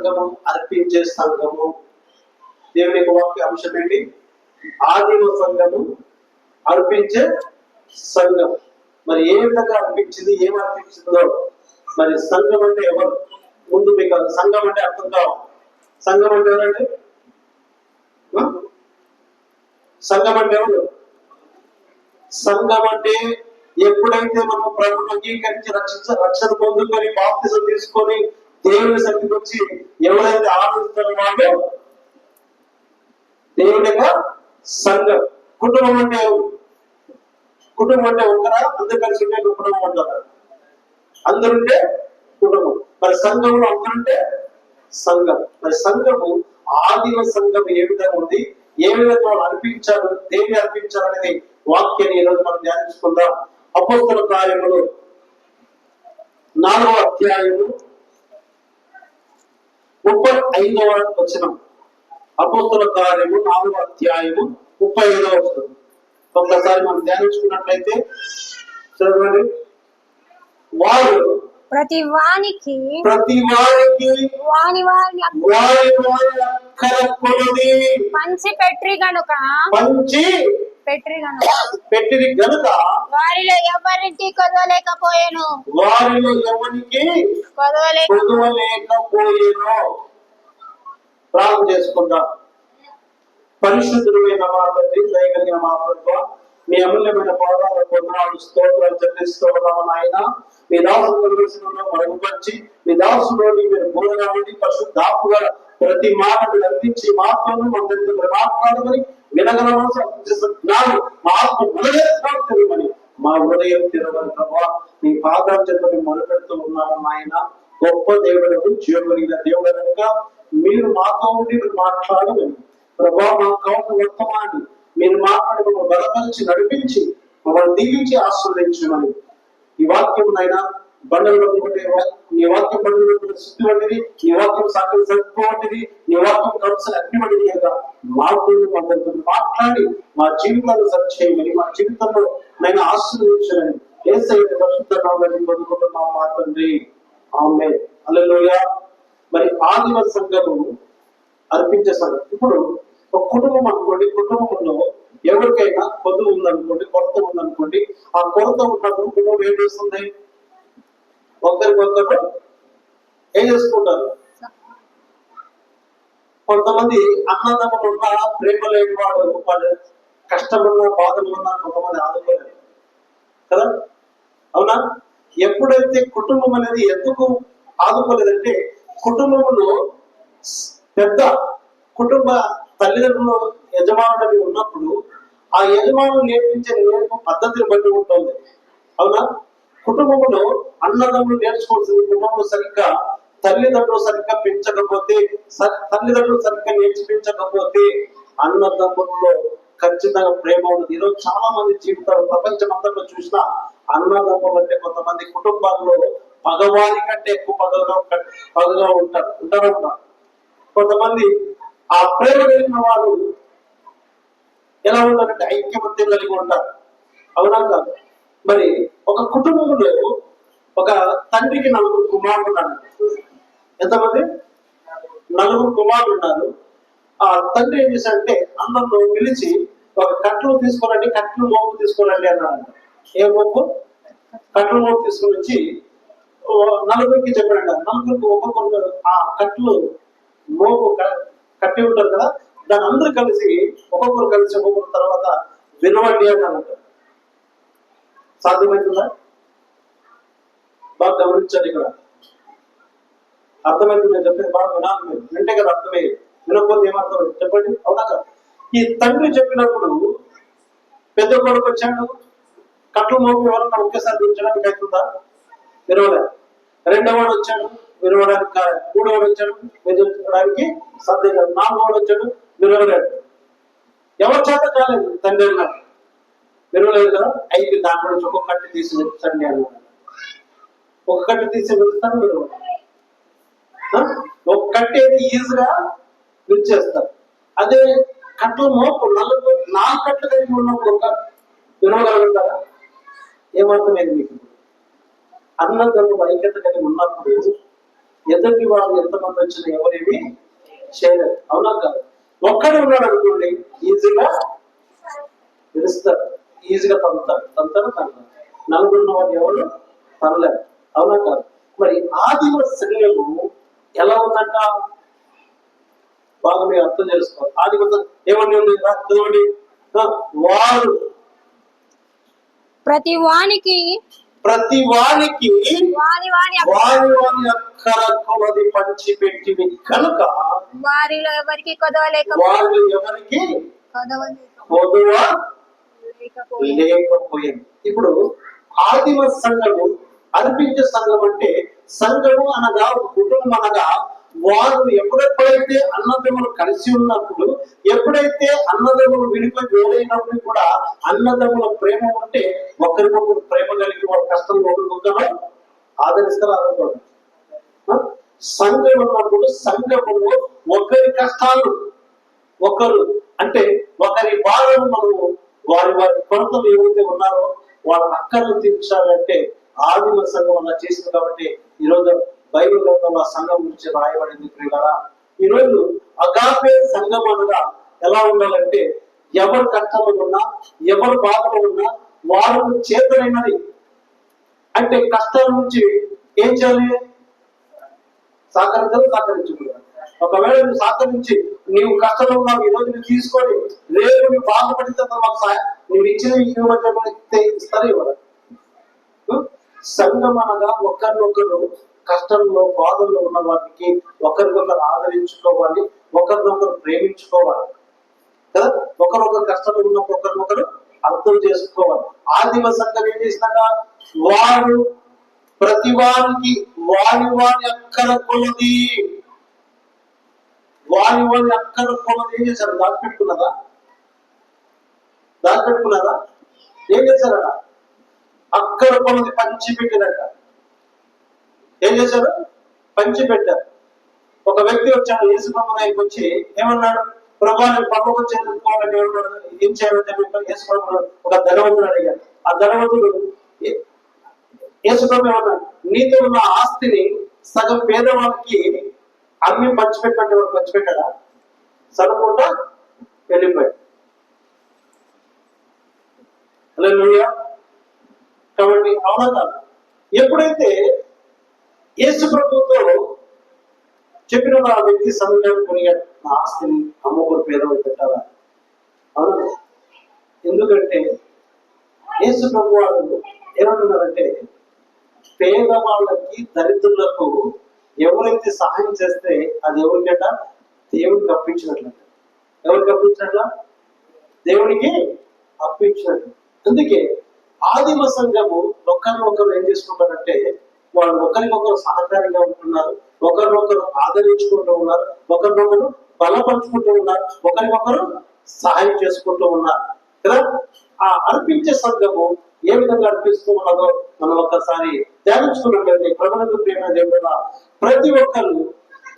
సంఘము, అర్పించే సంఘము. దేవుని యొక్క వాక్య అంశం ఏంటి? ఆదిమ సంఘము, అర్పించే సంఘం. మరి ఏ విధంగా అర్పించింది, ఏం అర్పించిందో, మరి సంఘం అంటే ఎవరు? ముందు మీకు సంఘం అంటే అర్థం కావాలి. సంఘం అంటే ఎవరండి? సంఘం అంటే ఎవరు? సంఘం అంటే ఎప్పుడైతే మనం ప్రభువును అంగీకరించి రక్షణ పొందుకొని బాప్తిజం తీసుకొని దేవుని సన్నిధికి వచ్చి ఎవరైతే ఆరాధిస్తారో వాళ్ళు దేవుని యొక్క సంఘం. కుటుంబం అంటే ఎవరు? కుటుంబం అంటే ఒకరా? అందరు కలిసి ఉంటే కుటుంబం అంటారు. అందరుంటే కుటుంబం. మరి సంఘంలో అందరుంటే సంఘం. మరి సంఘము, ఆదిమ సంఘం ఏ విధంగా ఉంది, ఏ విధంగా వాళ్ళు అర్పించారు, దేన్ని అర్పించారు అనేది వాక్యాన్ని ఈరోజు మనం ధ్యానించుకుందాం. అపోస్తల కార్యములు 4వ అధ్యాయము 35వ వచనం. అపోస్తల కార్యము 4వ అధ్యాయము 35వ వచనం. ఒక్కసారి మనం ధ్యానించుకున్నట్లయితే చదవండి. వారు ప్రతి వానికి వాని పంచి పెట్టిరి గనుక వారిలో ఎవరికి కొదవలేకపోయాను. ప్రార్థన చేసుకుందాం. పరిశుద్ధుడైన మా తండ్రి, దయగలిగిన మా ప్రభువా, మీ అమూల్యమైన పాదాల పొందనాలు స్తోత్రాలు చెల్లిస్తూ ఉన్నాము నాయన. మీ దాసుడు మరుగుపరిచి మీ దాసులోని మీరు బోధన పరిశుద్ధాత్మగా ప్రతి మాటను అందించి మాత్రము మనందరితో మాట్లాడమని వినగలమని జ్ఞానం మా ఆత్మ తెలియమని మా హృదయం తెరవని ప్రభావ మీ పాదాల చేత మేము మొదలుపెడుతూ ఉన్నాము నాయన. గొప్ప దేవుడు, జీవగలిగిన దేవుడు కనుక మీరు మాతో ఉండి మీరు మాట్లాడమని ప్రభావ, మా కావున వర్తమాన్ని మీరు మాట్లాడి మమ్మల్ని బలపరిచి నడిపించి మమ్మల్ని దీవించి ఆశీర్వదించమని. ఈ వాక్యం నాయన బండల్లో నీ వాక్యం బండలో శుద్ధి వంటిది, నీ వాక్యం సాక్షి సత్యం వంటిది, నీ వాక్యం కలుసలు అగ్ని వంటిది కదా. మాతో మాట్లాడి మా జీవితాలు సరి చేయమని, మా జీవితంలో నేను ఆశీర్వదించమని యేసయ్య పరిశుద్ధ నామములో పొందుకుంటున్నాం మా తండ్రి. ఆమేన్. హల్లెలూయా. మరి ఆదిమ సంఘము, అర్పించే సంఘం. ఇప్పుడు ఒక కుటుంబం అనుకోండి, కుటుంబంలో ఎవరికైనా పొదువు ఉందనుకోండి, కొరత ఉందనుకోండి, ఆ కొరత ఉన్నప్పుడు కుటుంబం ఏం చేస్తుంది? ఒకరికొకరు ఏం చేసుకుంటారు? కొంతమంది అన్నదమ్ములు ఉన్న, ప్రేమ లేని వాడు, వాడు కష్టమున్నా బాధలున్నా కొంతమంది ఆదుకోలేరు కదా, అవునా? ఎప్పుడైతే కుటుంబం అనేది ఎందుకు ఆదుకోలేదంటే, కుటుంబంలో పెద్ద కుటుంబ తల్లిదండ్రులు యజమానులు ఉన్నప్పుడు ఆ యజమానులు నేర్పించే నేర్పు పద్ధతిని బట్టి ఉంటుంది, అవునా? కుటుంబంలో అన్నదమ్ములు నేర్చుకోవాల్సింది కుటుంబంలో సరిగ్గా తల్లిదండ్రులు సరిగ్గా పెంచకపోతే, తల్లిదండ్రులు సరిగ్గా నేర్పించకపోతే అన్నదమ్ములలో ఖచ్చితంగా ప్రేమ ఉండదు. ఈరోజు చాలా మంది జీవితాలు ప్రపంచమంతట్లో చూసినా అన్నదమ్ములు అంటే కొంతమంది కుటుంబాల్లో పగవారి కంటే ఎక్కువ పగగా ఉంటారు. కొంతమంది ఆ ప్రేమ కలిగిన వారు ఎలా ఉంటారంటే ఐక్యమత్యం కలిగి ఉంటారు, అవునా కాదు? మరి ఒక కుటుంబంలో ఒక తండ్రికి 4 కుమారులు ఉన్నారు. ఎంతమంది? 4 కుమారులు ఉన్నారు. ఆ తండ్రి ఏం చేశాడంటే అందరిలో పిలిచి ఒక కట్లు తీసుకోరండి, కట్లు మోపు తీసుకోరండి అన్నాడు. ఏ మోపు? కట్లు మోపు తీసుకొని వచ్చి 4కి చెప్పాడంట. 4కి ఒక్కొక్కరు ఆ కట్లు మోపు కట్టి ఉంటారు కదా, దాని అందరూ కలిసి ఒక్కొక్కరు తర్వాత వినవండి అని అంటారు. సాధ్యమవుతుందా? బాగా గమనించండి. ఇక్కడ అర్థమైంది. నేను చెప్పేది బాగా వినాలి. మీరు వింటే కదా అర్థమయ్యేది, వినకపోతే ఏమర్థం చెప్పండి, అవునా కదా? ఈ తండ్రి చెప్పినప్పుడు పెద్ద కొడుకు వచ్చాడు, కట్లు మోపి ఎవరన్నా ఒకేసారి వినడానికి అవుతుందా? వినవలే. రెండోవాడు వచ్చాడు, వినవడానికి. మూడోవాడు వచ్చాడు, వినడానికి సాధ్యం కాదు. 4వవాడు వచ్చాడు, వినవలేడు. ఎవరి చేత కాలేదు. తండ్రి అన్నాడు, వినవలేదు కదా, అయితే దాంట్లో నుంచి ఒక్కొక్క కట్టి తీసి వినిపించండి అన్నాడు. ఒక కట్టి తీసి వినిపిస్తాను, వినవలేదు. ఒక కట్టి అయితే ఈజీగా విరిచేస్తారు. అదే కట్లు మోపు 4 కట్లు కలిగి ఉన్నప్పుడు ఒక వినవగలుగుతారా? ఏమర్థమైంది మీకు? అన్నదమ్ములు ఐక్యత కలిగి ఉన్నప్పుడు ఎదుటి వాళ్ళు ఎంతమంది వచ్చినా ఎవరేమి చేయలేరు. అవునా కాదు? ఒక్కడే ఉన్నాడు అనుకోండి, ఈజీగా పిలుస్తారు, ఈజీగా తంతారు. నలుగురున్న వాళ్ళు ఎవరు తనలేరు. అవునా కాదు? మరి ఆదిమ సంఘము ఎలా ఉందంట? బాగా మీరు అర్థం చేసుకోవాలి. ఆదిమ సంఘం ఏమని ఉంది? చదవండి. వారు ప్రతి వానికి వారి వారి వారి అక్కర కొలది పంచి పెట్టింది కనుక వారిలో ఎవరికి కొదవలేక వారిలో ఎవరికి కొదువ లేకపోయింది. ఇప్పుడు ఆదిమ సంఘము, అర్పించే సంఘం అంటే సంఘము అనగా కుటుంబం అనగా వారు ఎప్పుడెప్పుడైతే అన్నదమ్ములు కలిసి ఉన్నప్పుడు, ఎప్పుడైతే అన్నదమ్ములు విడిపోయి వేరైనప్పుడు కూడా అన్నదమ్ముల ప్రేమ ఉంటే ఒకరికొకరు ప్రేమ కలిగి వాళ్ళ కష్టంలో ఒకరికొకరు ఆదరిస్తారు, ఆదరకూడదు. సంఘం ఉన్నప్పుడు సంఘములో ఒకరి కష్టాలు ఒకరు, అంటే ఒకరి బాధలు మనము వారి కొరతలు ఏవైతే ఉన్నారో వాళ్ళ అక్కర్లు తీర్చాలంటే ఆదిమ సంఘం అలా చేసింది. కాబట్టి ఈరోజు బైబిల్ గ్రంథంలో ఆ సంఘం గురించి రాయబడింది. ప్రియులారా, ఈరోజు అగాపే సంఘం అనగా ఎలా ఉండాలంటే ఎవరు కష్టాలు ఉన్నా, ఎవరు బాధలు ఉన్నా వారు చేతనైనది, అంటే కష్టాల నుంచి ఏం చేయాలి? సహకరించుకున్నాడు. ఒకవేళ నువ్వు సహకరించి నీవు కష్టంలో ఉన్నావు, ఈ రోజు నువ్వు తీసుకొని రేపు నువ్వు బాధపడితే మాకు సహాయం, నువ్వు ఇచ్చిన ఇస్తారు ఇవ్వరు. సంఘం అనగా ఒకరినొకరు కష్టంలో బాధల్లో ఉన్న వారికి ఒకరినొకరు ఆదరించుకోవాలి, ఒకరినొకరు ప్రేమించుకోవాలి కదా. ఒకరొకరు కష్టంలో ఉన్నప్పుడు ఒకరినొకరు అర్థం చేసుకోవాలి. ఆదిమ సంఘం ఏం చేసినాక వారు ప్రతి వారికి వారి అక్కర కొలది ఏం చేశారు? దాచిపెట్టుకున్నదా? ఏం చేశారట? అక్కర కొలది పంచి పెట్టినట్ట. ఏం చేశారు? పంచి పెట్టారు. ఒక వ్యక్తి వచ్చాడు యేసు ప్రభు దగ్గరికి వచ్చి ఏమన్నాడు? ప్రభు నేను పరలోకం చేరుకోవాలంటే ఏం చేయాలంటే యేసు ప్రభు ఒక ధనవంతుడు అడిగాడు. ఆ ధనవంతుడు యేసు ప్రభు ఏమన్నాడు? నీతో ఉన్న ఆస్తిని సగం పేదవాళ్ళకి అమ్మి పంచిపెట్టినట్టు వాడు పంచిపెట్టాడా? సగకుండా వెళ్ళిపోయాడు. హల్లెలూయా. కాబట్టి అవునా కాదు? ఎప్పుడైతే యేసు ప్రభుతో చెప్పిన ఆ వ్యక్తి సమయాన్ని కొనియాడు, నా ఆస్తిని అమ్ముకొని పేదవాళ్ళు పెట్టాలా? అవును. ఎందుకంటే యేసు ప్రభు వాళ్ళు ఏమంటున్నారంటే పేదవాళ్ళకి, దరిద్రులకు ఎవరైతే సహాయం చేస్తే అది ఎవరికట? దేవుడికి అప్పించినట్లంట. ఎవరికి అప్పించినట్ల? దేవునికి అప్పించినట్లు. అందుకే ఆదిమ సంఘము ఒకరినొకరు ఏం చేసుకుంటారంటే వాళ్ళు ఒకరికొకరు సహకారిగా ఉంటున్నారు, ఒకరినొకరు ఆదరించుకుంటూ ఉన్నారు, ఒకరినొకరు బలపరుచుకుంటూ ఉన్నారు, ఒకరికొకరు సహాయం చేసుకుంటూ ఉన్నారు కదా. ఆ అర్పించే సంఘము ఏ విధంగా అర్పిస్తూ ఉన్నదో మనం ఒక్కసారి ధ్యానించుకున్నట్లయితే ప్రభువుకు ప్రియమైన దేవుడా, ప్రతి ఒక్కరు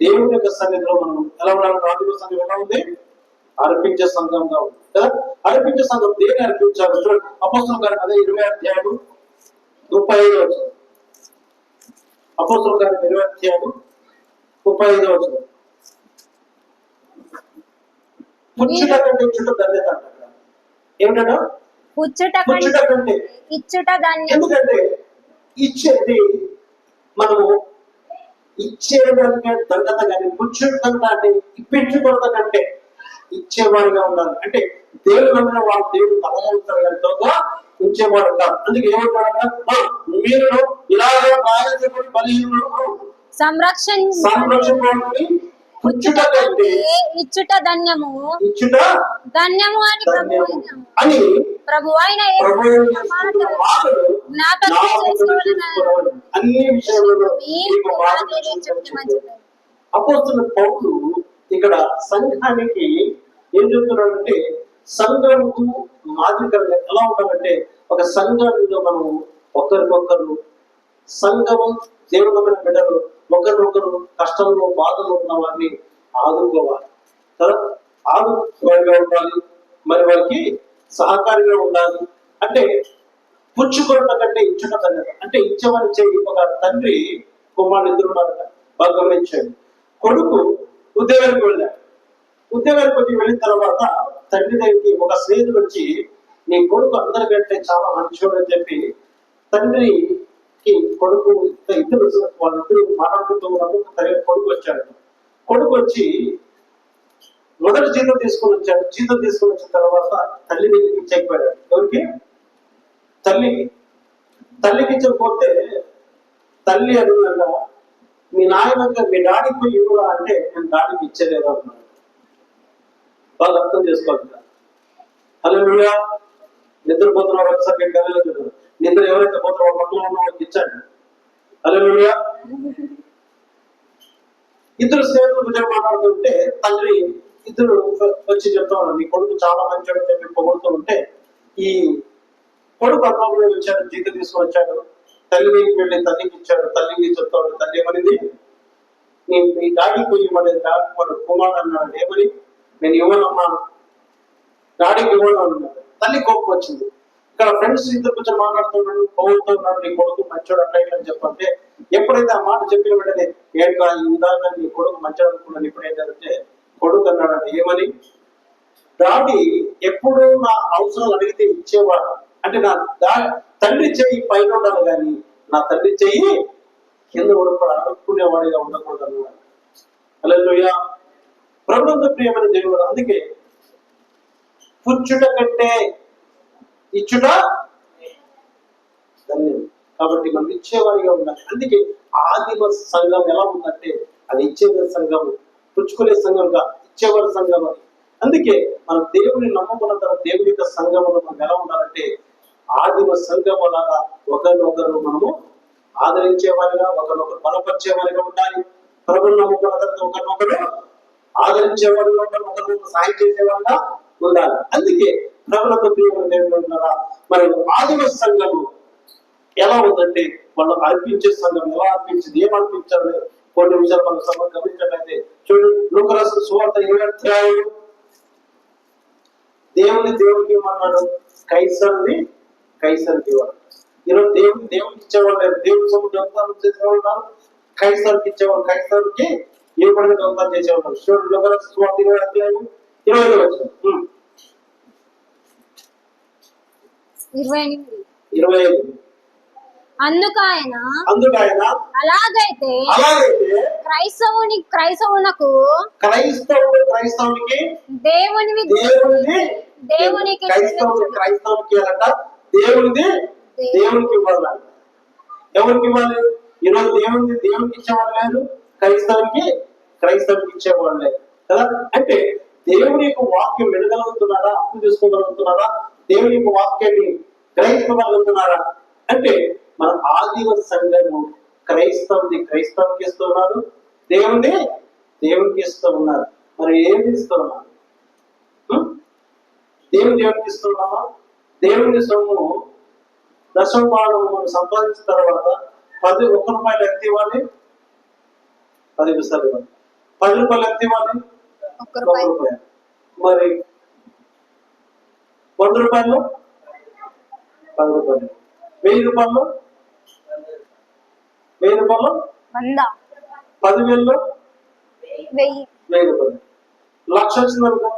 దేవుని యొక్క సన్నిధిలో మనం ఎలా ఉండాలి? ఆదిమ సంఘం ఎలా ఉంది? అర్పించే సంఘంగా ఉంది కదా. అర్పించే సంఘం దేని అర్పించారు? చూడండి, అపోస్తలుల కార్యం అదే 20వ అధ్యాయం 35వ వచనం. అపోస్తలుల కార్యం 20వ అధ్యాయం 35వ వచనం. పుచ్చుట కంటే ఇచ్చుట ధన్యత అంట. ఏమిటంట? పుచ్చుట కంటే ఇచ్చుట ధన్యం. ఎందుకంటే ఇచ్చేది మనము ఇచ్చేదానికే దండత, కానీ పుచ్చుట అంటే ఇప్పించుకోవడం కంటే ఇచ్చేవాడిగా ఉండాలి. అంటే దేవుడు నమ్మిన వాళ్ళు దేవుడు తలమవుతారు కానీ తోగా ఇచ్చేవాడు కాదు. అందుకే ఏమంటారంట? మీరు ఇలాగే రాయబడి బలహీనులు సంరక్షించుకోవడానికి పుచ్చుట కంటే ఇచ్చుట ధన్యము, ఇచ్చుట ధన్యము అని ప్రభువైన అన్ని విషయాలలో అపోస్తలుడైన పౌలు ఇక్కడ సంఘానికి ఏం చెప్తున్నాడంటే సంఘంకు మాదిరికరంగా ఎలా ఉండాలంటే ఒక సంఘంలో మనం ఒకరికొకరు సంఘము దేవుడు బిడ్డలు ఒకరినొకరు కష్టంలో బాధలు ఉన్న వారిని ఆదుకోవాలి కదా. ఆదుకోవాలిగా ఉండాలి, మరి వారికి సహకారిగా ఉండాలి. అంటే పుచ్చుకొనట కంటే ఇచ్చుట ధన్యత. అంటే ఇచ్చేవారి చేయి ఒక తండ్రి కుమారుడు ఇద్దరు ఉన్నారట. బాగా గమనించండి. కొడుకు ఉద్యోగానికి వెళ్ళాడు. ఉద్యోగానికి వచ్చి వెళ్ళిన తర్వాత తండ్రి దగ్గరికి ఒక స్నేహితుడు వచ్చి, నీ కొడుకు అందరికంటే చాలా మంచోడు అని చెప్పి తండ్రికి కొడుకు ఇద్దరు వాళ్ళిద్దరు మాట్లాడుకుంటూ ఉన్నప్పుడు కొడుకు వచ్చాడు. కొడుకు వచ్చి మొదటి జీతం తీసుకొని వచ్చాడు. జీతం తీసుకొని వచ్చిన తర్వాత తల్లి దగ్గరికి ఇచ్చేకపోయాడు. ఎవరికి? తల్లికి. తల్లికి ఇచ్చకపోతే తల్లి అడిగినాక, మీ నాయనక మీ డాడీకి పోయి ఇవ్వరా అంటే, నేను డాడీకి ఇచ్చేలేదు అన్నాడు. బాగా అర్థం చేసుకోవాలి. హల్లెలూయా. నిద్రపోతున్నారు ఒకసారి కలగలేదు. నిద్ర ఎవరైతే పోతారో పక్కన ఉన్న వాళ్ళకి ఇచ్చాడు. హల్లెలూయా. ఇద్దరు స్నేహితులు గురించి మాట్లాడుతుంటే తండ్రి ఇద్దరు వచ్చి చెప్తా ఉన్నాడు, నీ కొడుకు చాలా మంచోడు అని చెప్పి పొగుడుతూ ఉంటే, ఈ కొడుకు అన్నప్పుడు వచ్చాడు, జీతం తీసుకొని వచ్చాడు. తల్లి దగ్గరికి వెళ్ళి తల్లికి ఇచ్చాడు. తల్లికి చెప్తా ఉన్నాడు. తల్లి ఏమనింది? నీ డాడీకి పోయి ఇవ్వలేదు. డాడీ వాడు కుమారుడు అన్నాడు. ఏమని? నేను ఇవ్వనన్నాను, డాడీకి ఇవ్వను అన్నాడు. తల్లి కోపం వచ్చింది. ఇక్కడ ఫ్రెండ్స్ ఇద్దరు కొంచెం మాట్లాడుతున్నాడు, పొగుడుతున్నాడు, నీ కొడుకు మంచోడు అట్లా ఇట్లా అని చెప్పంటే, ఎప్పుడైతే ఆ మాట చెప్పిన వెంటనే, ఏంటా ఇందాక నీ కొడుకు మంచోడు అనుకున్నాను, ఇప్పుడు ఏంటంటే కొడుకు అన్నాడంటే ఏమని? డాడీ ఎప్పుడు నా అవసరాలు అడిగితే ఇచ్చేవాడు, అంటే నా తండ్రి చెయ్యి పైన ఉండాలి కానీ నా తండ్రి చెయ్యి కింద కూడా అడుక్కునేవాడిగా ఉండకూడదు అన్నాడు. హల్లెలూయా. ప్రభువునందు ప్రియమైన దేవుడు, అందుకే పుచ్చుట కంటే ఇచ్చుట ధన్యం. కాబట్టి మనం ఇచ్చేవారిగా ఉండాలి. అందుకే ఆదిమ సంఘం ఎలా ఉందంటే, అది ఇచ్చేవారి సంఘం, పుచ్చుకునే సంఘంగా ఇచ్చేవారి సంఘం అది. అందుకే మనం దేవుని నమ్ముకున్న తర్వాత దేవుని యొక్క సంఘంలో మనం ఎలా ఉండాలంటే, ఆదిమ సంఘం లాగా ఒకరినొకరు మనము ఆదరించేవారిగా, ఒకరినొకరు బలపరిచేవారిగా ఉండాలి. ప్రభువుని నమ్ముకున్న తర్వాత ఒకరినొకరు ఆదరించేవారిగా, ఒకరినొకరు సహాయం చేసేవారిగా ఉండాలి. అందుకే ప్రభువునందు ప్రియమైన దేవుడు ఉన్నారా, మరి ఆదిమ సంఘము ఎలా ఉందంటే, వాళ్ళు అర్పించే సంఘం ఎలా అర్పించింది, ఏం అర్పించారు కొన్ని విషయాలు మనం సమయం గమనించినట్లయితే చూడండి. లూకా రాసిన సువార్త 7వ అధ్యాయం. దేవునికి ఇవ్వమన్నాడు, కైసరుని కైసరికి ఇవ్వాలి. ఈరోజు దేవునికి ఇచ్చేవాళ్ళు లేరు. దేవుడి సొమ్ము దొంగతనం చేసేవాళ్ళు ఉన్నారు, కైసరికి ఇచ్చేవాళ్ళు, కైసరికి ఇవ్వబడిన దొంగతనం చేసేవాళ్ళు. చూడండి లూకా రాసిన సువార్త 7వ అధ్యాయం 20వ వచనం. 25. అందుకు ఆయన అలాగైతే క్రైస్తవునకు దేవునికి ఇవ్వాలి. ఎవరికి ఇవ్వాలి? ఈరోజు దేవునికి ఇచ్చేవాళ్ళు లేదు, క్రైస్తవునికి ఇచ్చేవాళ్ళు లేదు కదా. అంటే దేవుని యొక్క వాక్యం వినగలుగుతున్నారా, అర్థం చేసుకోగలుగుతున్నారా, దేవుని యొక్క వాక్యాన్ని గ్రహించగలుగుతున్నారా అంటే, మన ఆదిమ సంఘము క్రైస్తవునికి ఇస్తూ ఉన్నారు, దేవునికి ఇస్తూ ఉన్నారు. మరి ఏమి ఇస్తూ ఉన్నారు? దేవునికి ఇస్తూ ఉన్నామా? దేవుని సొమ్ము దశమభాగం సంపాదించిన తర్వాత 1 రూపాయలు ఎంత ఇవ్వాలి? 10 పైసలు ఇవ్వాలి. 10 రూపాయలు ఎంత ఇవ్వాలి? 1 రూపాయలు. మరి 100 రూపాయలు 10 రూపాయలు. 1000 రూపాయలు 1000 రూపాయలు 10,000 1000 రూపాయలు. 1,00,000 వచ్చిందనుకో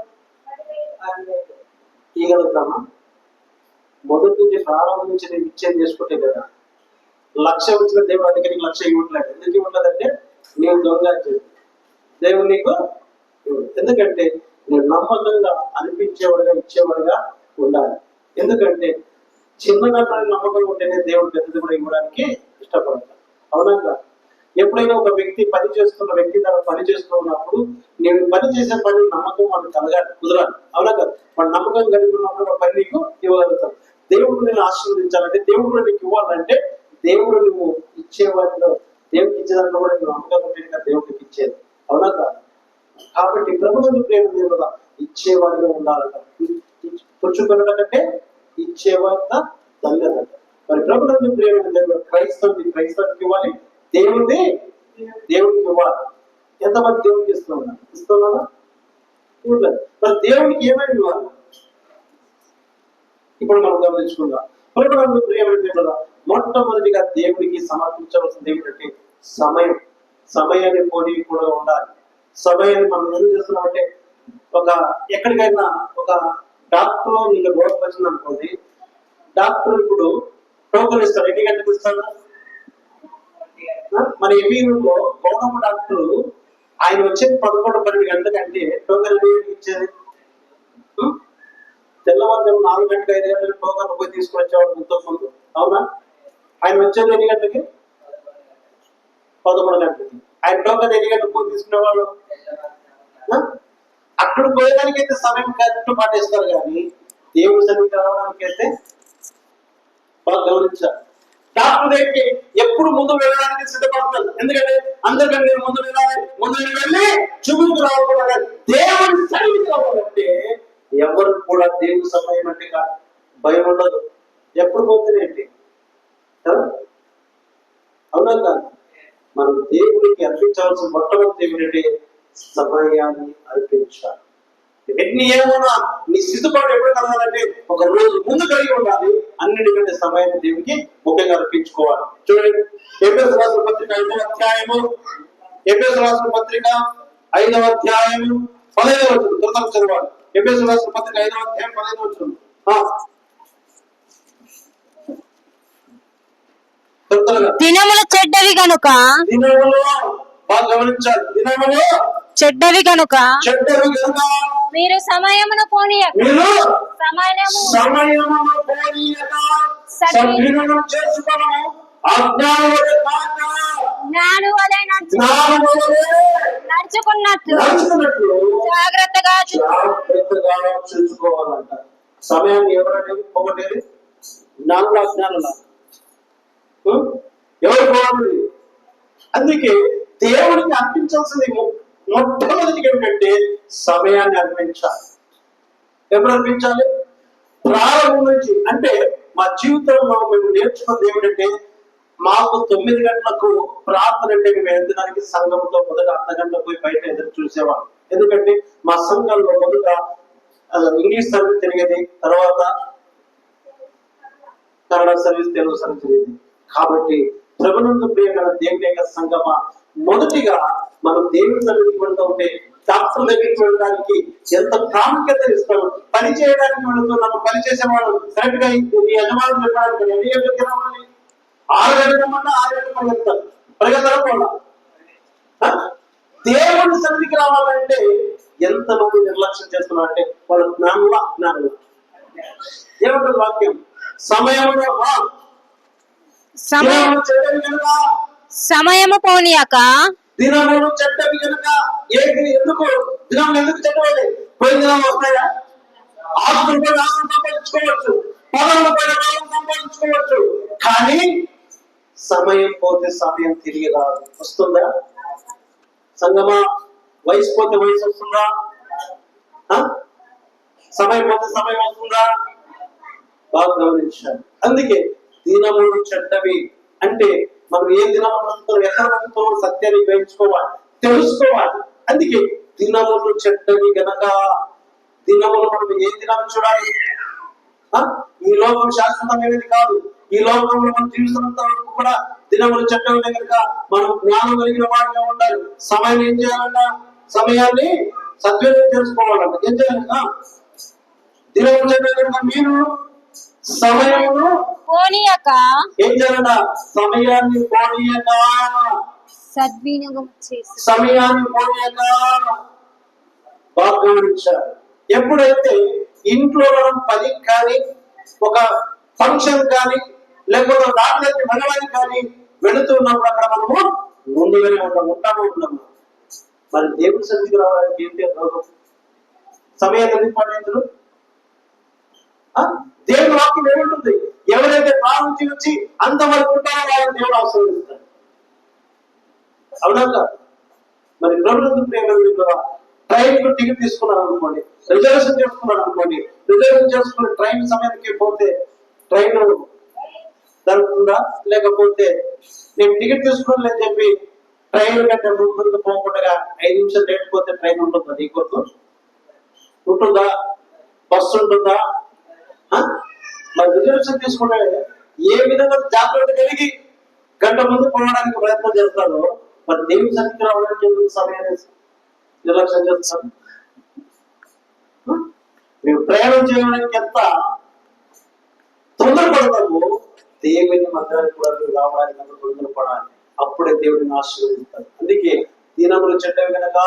ఇవ్వగలుగుతామా? మొదటి నుంచి ప్రారంభం నుంచి నేను ఇచ్చేది చేసుకుంటే కదా 1,00,000 వచ్చిన దేవుడు అందుకే నీకు 1,00,000 ఇవ్వట్లేదు. ఎందుకు ఇవ్వట్లేదంటే నీవు దొంగ దేవుడు నీకు ఇవ్వడు. ఎందుకంటే నువ్వు నమ్మకంగా అనిపించేవాడుగా ఇచ్చేవాడుగా ఉండాలి. ఎందుకంటే చిన్నగా నమ్మకం ఉంటేనే దేవుడు పెద్దది కూడా ఇవ్వడానికి ఇష్టపడతాడు. అవునా? ఎప్పుడైనా ఒక వ్యక్తి పని చేస్తున్న వ్యక్తి ద్వారా పని చేస్తూ ఉన్నప్పుడు, నేను పని చేసే పని నమ్మకం మనకు కలగాలి, కుదరాలి. అవునా కదా? వాడు నమ్మకం కలిగి ఉన్నప్పుడు పని నీకు ఇవ్వగలుగుతాడు. దేవుడు నేను ఆశీర్వదించాలంటే, దేవుడు కూడా నీకు ఇవ్వాలంటే, దేవుడు నువ్వు ఇచ్చేవాడిలో దేవుడికి ఇచ్చేదాంట్లో కూడా నువ్వు నమ్మకం ఉంటేనే దేవుడికి ఇచ్చేది. అవునా కాదు? కాబట్టి ప్రభువునందు ప్రేమ దేవుడు ఇచ్చేవాడిగా ఉండాలంట. పుచ్చుకొనట కంటే ఇచ్చేవాళ్ళ ధన్యత. మరి ప్రభువునందు ప్రేమ దేవుడు క్రైస్తవునికి ఇవ్వాలి, దేవుడికి ఇవ్వాలి. ఎంతమంది దేవుడికి ఇస్తున్నారా? ఇవ్వలేదు. మరి దేవుడికి ఏమైనా ఇవ్వాలి? ఇప్పుడు మనం గమనించుకుందాం. ప్రభువునందు ప్రియమైన దేవుడు మొట్టమొదటిగా దేవుడికి సమర్పించవలసింది ఏమిటంటే సమయం. సమయాన్ని పోనీ కూడా ఉండాలి. సమయాన్ని మనం ఎందుకు చేస్తున్నామంటే, ఒక ఎక్కడికైనా ఒక డాక్టర్ నీకు రోగం వచ్చింది అనుకోండి, డాక్టర్ ఇప్పుడు టోకెన్ ఇస్తారు. ఎన్ని గంటలకు ఇస్తారు? మన ఎమీలో గౌరవ డాక్టర్ ఆయన వచ్చేది 11-12 గంటలకంటే టోకెన్ ఇచ్చేది తెల్లవారుజాము 4 గంటలకు 5 గంటలకు టోకెన్ పోయి తీసుకుని వచ్చేవాడు ముందు. అవునా? ఆయన వచ్చేది ఎన్ని గంటలకి? 11 గంటలకి. ఆయన టోకెన్ ఎన్ని గంటలకు పోయి తీసుకునేవాళ్ళు? అక్కడ పోయేదానికి అయితే సమయం కరెక్ట్ పాటిస్తారు, కానీ దేవుడి సన్నిధికి రావడానికి అయితే బాగా గమనించాలి. డాక్టర్ దగ్గరికి ఎప్పుడు ముందు వెళ్ళడానికి సిద్ధపడతారు. ఎందుకంటే అందరికంటే నేను ముందు వెళ్ళి చూపుకు రావాలి. దేవుడి సన్నిధికి రావాలంటే ఎవరు కూడా దేవుడి సమయం అంటే భయం ఉండదు. ఎప్పుడు పోతేనేంటి కదా? అవునా కాదు? మనం దేవుడికి అర్పించాల్సిన మొట్టమొదటి ఏమిటంటే సమయాన్ని అర్పించాలి. ఎన్ని ఏమన్నా నీ సిద్ధపాటు ఎప్పుడు కలగాలంటే ఒక రోజు ముందు కలిగి ఉండాలి. అన్నిటికంటే సమయాన్ని దేవునికి ముఖ్యంగా అర్పించుకోవాలి. చూడండి, ఎఫెసీయులకు రాసిన పత్రిక 5వ అధ్యాయము, ఎఫెసీయులకు రాసిన పత్రిక 5వ అధ్యాయము 15వ వచనం త్వరగా చదవాలి. ఎఫెసీయులకు రాసిన పత్రిక 5వ అధ్యాయం 15వ వచనం. దినములు చెడ్డవి గనుక, దినములు బాగా గమనించాలి, దినములు చెడ్డవి గనుక మీరు సమయమును పోనీయక, జ్ఞాను వలె నడుచుకున్నట్లు జాగ్రత్తగా చూసుకోవాలంట. సమయాన్ని ఎవరంటే పోగొట్టేది? జ్ఞానులా అజ్ఞానులా? ఎవరు పోవాలి? అందుకే దేవుడికి అర్పించాల్సింది మొట్టమొదటిగా ఏమిటంటే సమయాన్ని అర్పించాలి. ఎప్పుడు అర్పించాలి? ప్రారంభం నుంచి. అంటే మా జీవితంలో మేము నేర్చుకున్నది ఏమిటంటే, మాకు 9 గంటలకు ప్రార్థన అంటే మేము వెళ్ళడానికి సంఘంతో మొదట అర్ధగంట పోయి బయట ఎదురు చూసేవాళ్ళం. ఎందుకంటే మా సంఘంలో మొదట ఇంగ్లీష్ సర్వీస్ జరిగేది, తర్వాత కన్నడ సర్వీస్, తెలుగు సర్వీస్ జరిగేది. కాబట్టి ప్రభునందు ప్రియమైన దేవుని యొక్క సంగమా, మొదటిగా మనం దేవుని సన్నిధికి వెళ్తూ ఉంటే డాక్టర్ దగ్గరికి వెళ్ళడానికి ఎంత ప్రాముఖ్యత ఇస్తాడు. పని చేయడానికి వెళుతున్నాము, పని చేసేవాడు కరెక్ట్ గా ఈ యజమానులు చెప్పడానికి ఎన్ని గంటలకి రావాలి? 6 గంటల మంది 6 గంటలు పరిగెత్తారు. పరిగెత్తడం దేవుని సన్నిధికి రావాలంటే ఎంతమంది నిర్లక్ష్యం చేస్తున్నారంటే వాళ్ళ జ్ఞానులా అజ్ఞానులా? ఏమంటుంది వాక్యం? సమయము పోనీయక, దినములు చెడ్డవి కనుక. ఎందుకు దినం ఎందుకు చెడ్డవాలి? పోయిన దినం వస్తాయా? ఆస్తులు పోయి ఆస్తులు సంపాదించుకోవచ్చు, పదవులు పోయిన సంపాదించుకోవచ్చు, కానీ సమయం పోతే సమయం తిరిగి రాదు. వస్తుందా సంగమా? వయసు పోతే వయసు వస్తుందా? సమయం పోతే సమయం వస్తుందా? బాగా గమనించాలి. అందుకే దినములు చెడ్డవి అంటే మనం ఏ దినం ఎక్కడ బతుకుతామో సత్యాన్ని గ్రహించుకోవాలి, తెలుసుకోవాలి. అందుకే దినములు చెడ్డవి గనక. దినములు మనం ఏ దినాన్ని చూడాలి? ఈ లోకం శాశ్వతమైనది కాదు. ఈ లోకంలో మనం జీవిస్తున్నంత వరకు కూడా దినములు చెడ్డవి కనుక మనం జ్ఞానం కలిగిన వాడిగా ఉండాలి. సమయం ఏం చేయాలంట? సమయాన్ని సద్వినియోగం చేసుకోవాలంట. ఏం చేయాలంట? దినములు చెడ్డవి కనుక మీరు సమయమును పోనీయక, ఏం చేయాలంట? సమయాన్ని పోనీయక, సద్వినియోగం చేసి సమయాన్ని పోనీయక. బాగా గమనించాలి. ఎప్పుడైతే ఇంట్లో మనం పని కానీ, ఒక ఫంక్షన్ కానీ, లేకపోతే డాక్టర్కి వెళ్ళడానికి కానీ వెళుతున్నప్పుడు అక్కడ మనము ముందుగానే ఉంటాము. మరి దేవుడి సన్నిధికి రావడానికి ఏంటి రోగం? సమయాన్ని ఎందుకు పాటించరు? దేవుని వాక్యం ఏముంటుంది? ఎవరైతే ప్రారంభించి వచ్చి అంతవరకు ఉంటారో వాళ్ళని దేవుడు ఆశీర్వదిస్తాడు. అవునా? మరి ప్రభుత్వం ప్రేమ ట్రైన్ కు టికెట్ తీసుకున్నారు అనుకోండి, రిజర్వేషన్ చేసుకున్నారు అనుకోండి, రిజర్వేషన్ చేసుకుని ట్రైన్ సమయానికి పోతే ట్రైన్ జరుగుతుందా? లేకపోతే నేను టికెట్ తీసుకోవాలని చెప్పి ట్రైన్ కంటే ముందు పోకుండా 5 నిమిషాలు లేట్ పోతే ట్రైన్ ఉంటుందా? నీ కొరకు ఉంటుందా? బస్సు ఉంటుందా? మరి రిజర్వేషన్ తీసుకుంటే ఏ విధంగా జాగ్రత్త కలిగి గంట ముందు పోవడానికి ప్రయత్నం చేస్తారో మరి దేవుని సన్నిధికి రావడానికి ఎందుకు సమయాన్ని నిర్లక్ష్యం చేస్తాం? మేము ప్రయాణం చేయడానికి ఎంత తొందరపడతాము, దేవుని మందిరానికి కూడా మీరు రావడానికి అంత తొందరపడాలి. అప్పుడే దేవుడిని ఆశీర్వదిస్తారు. అందుకే దినములు చెడ్డవి కనుక